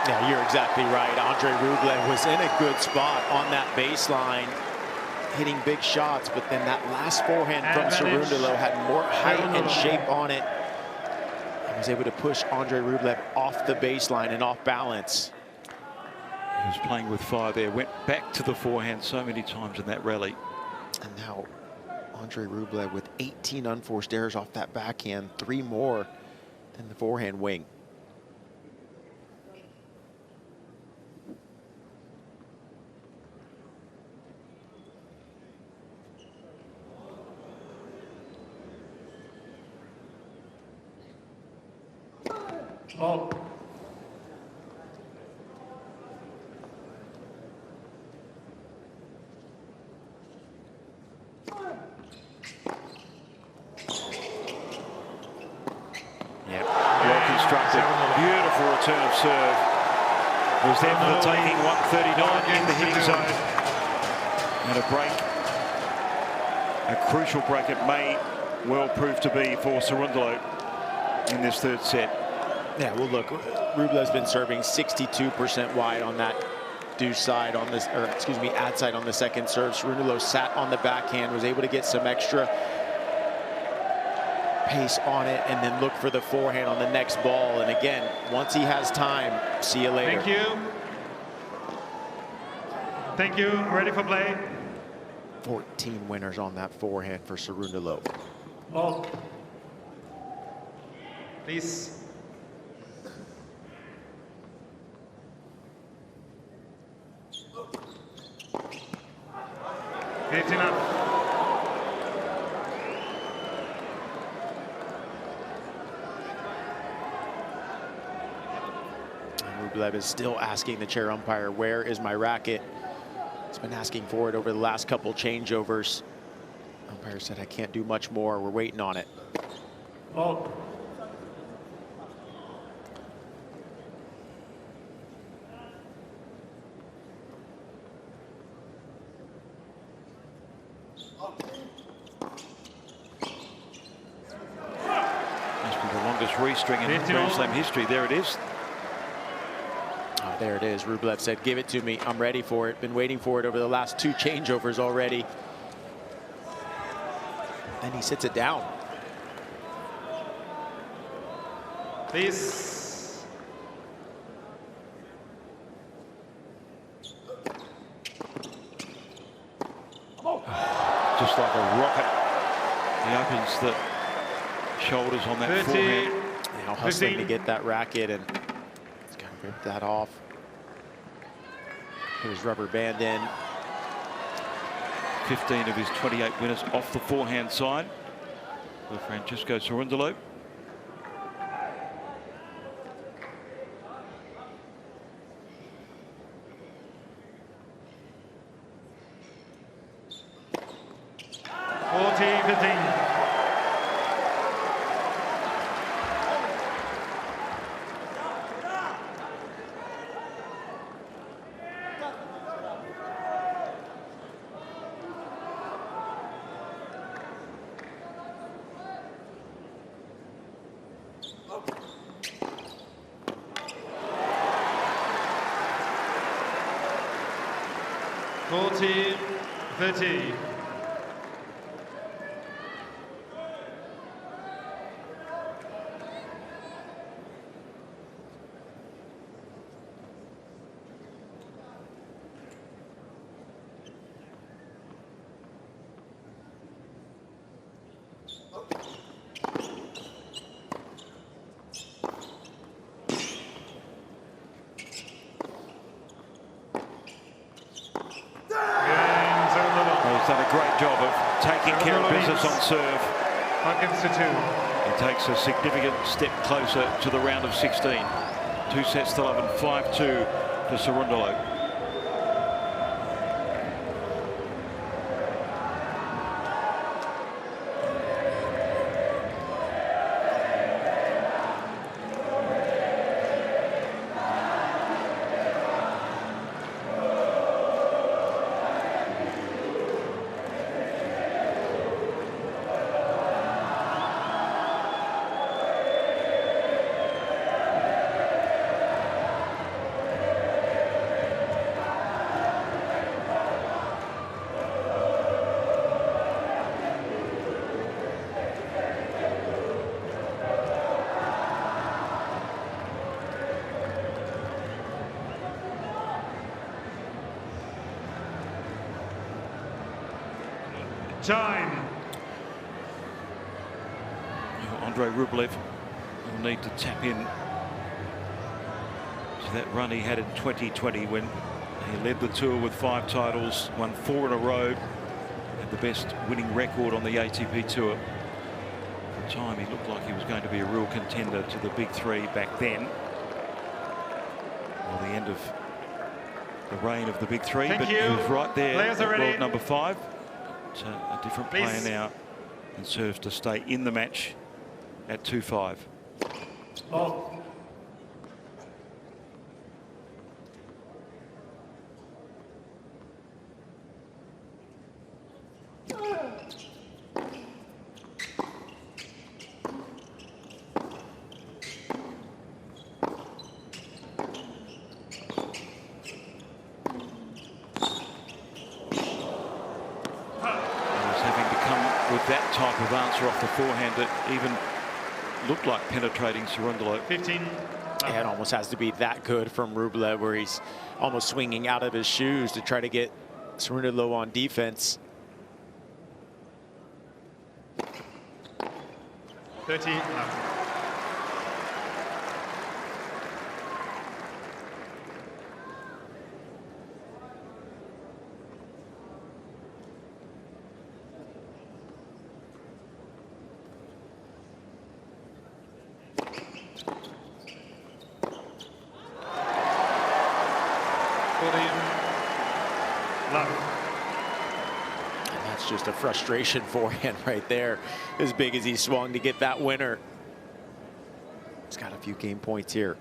Yeah, you're exactly right. Andrey Rublev was in a good spot on that baseline, hitting big shots, but then that last forehand from Cerundolo had more height and shape on it. He was able to push Andrey Rublev off the baseline and off balance. He was playing with fire there, went back to the forehand so many times in that rally. And now Andrey Rublev with 18 unforced errors off that backhand, 3 more than the forehand wing. Oh. Yeah, well constructed. Beautiful return of serve. Was there for the taking, 139 in the hitting zone. And a break, a crucial break it may well prove to be for Cerundolo in this third set. Yeah, well, look, Rublev's been serving 62% wide on that deuce side on this, or excuse me, ad side on the second serve. Cerundolo sat on the backhand, was able to get some extra pace on it, and then look for the forehand on the next ball. And again, once he has time, see you later. Thank you. Thank you. Ready for play. 14 winners on that forehand for Cerundolo. Oh. Please. It's enough. Rublev is still asking the chair umpire, where is my racket? He's been asking for it over the last couple changeovers. Umpire said, I can't do much more. We're waiting on it. Oh. Must be the longest re-string in Grand Slam history. There it is. Oh, there it is. Rublev said, give it to me. I'm ready for it. Been waiting for it over the last 2 changeovers already. And he sits it down. Please. Just like a rocket. He opens the shoulders on that 30, forehand. Now hustling 15. to get that racket, and he's got to rip that off. Put his rubber band in. 15 of his 28 winners off the forehand side for Francisco Cerundolo. Forty, 30. He's done a great job of taking care of business on serve. Against the 2. He takes a significant step closer to the round of 16. 2 sets to 11, 5-2 to Cerundolo. Time. Andrey Rublev will need to tap in to that run he had in 2020 when he led the tour with 5 titles, won 4 in a row, had the best winning record on the ATP Tour. At the time, he looked like he was going to be a real contender to the big 3 back then. Well, the end of the reign of the big 3, but he was right there at world number 5. But, a different player now, and serves to stay in the match at 2-5. Oh. That type of answer off the forehand that even looked like penetrating Cerundolo. 15. Yeah, it almost has to be that good from Rublev, where he's almost swinging out of his shoes to try to get Cerundolo on defense. 30. And that's just a frustration forehand right there, as big as he swung to get that winner. He's got a few game points here.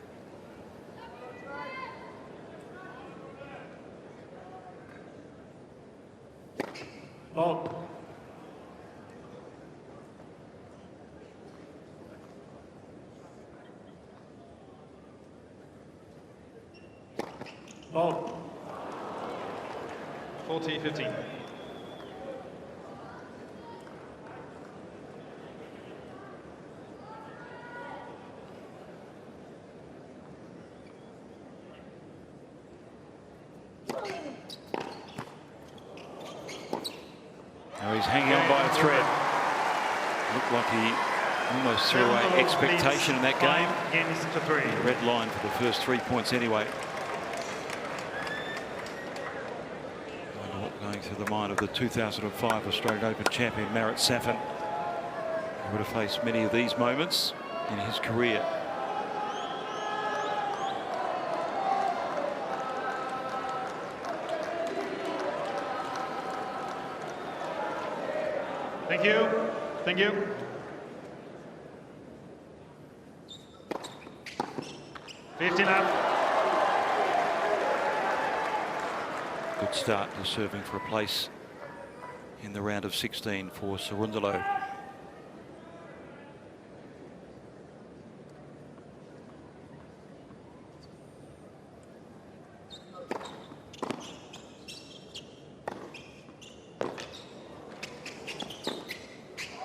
Oh. Oh. 40-15. Now he's hanging on by a thread. Looked like he almost threw away expectation in that game. Red line for the first 3 points anyway. Going through the mind of the 2005 Australian Open champion Margaret. He would have faced many of these moments in his career. Thank you. Thank you. $15 up. Good start to serving for a place in the round of 16 for Cerundolo.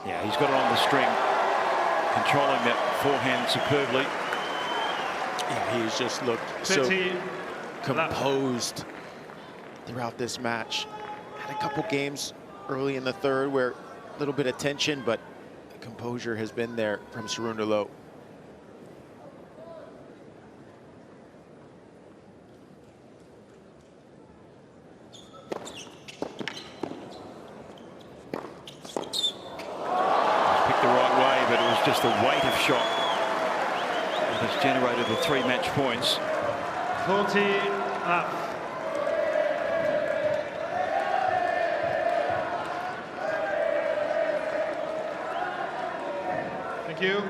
Yeah, he's got it on the string, controlling that forehand superbly. Yeah, he's just looked so composed throughout this match. Had a couple games early in the third where a little bit of tension, but the composure has been there from Cerundolo. Picked the right way, but it was just the weight of shot that has generated the 3 match points. 40 up. Thank you.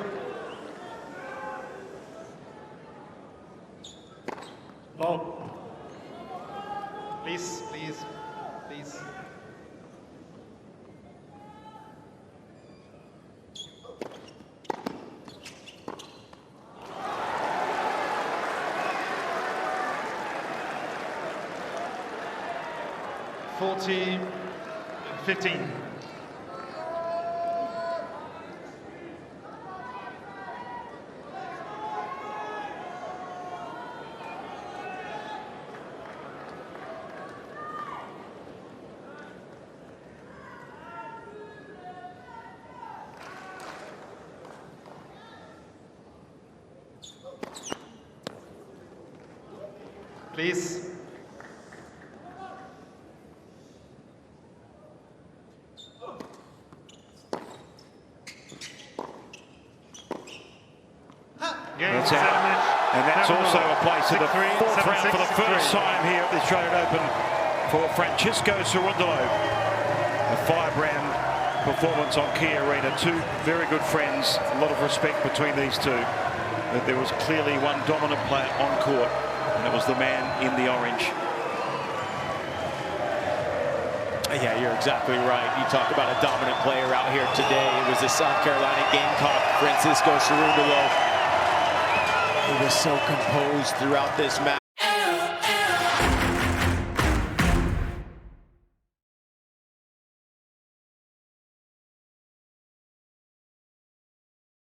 Oh. Please, please, please. $40, 15. Please. That's out. And that's also a place in the fourth round for the first time here at the Australian Open for Francisco Cerundolo. A 5-round performance on Cain Arena. Two very good friends. A lot of respect between these two. But there was clearly one dominant player on court, and it was the man in the orange. Yeah, you're exactly right. You talk about a dominant player out here today. It was the South Carolina Gamecock, Francisco Cerundolo. He was so composed throughout this match.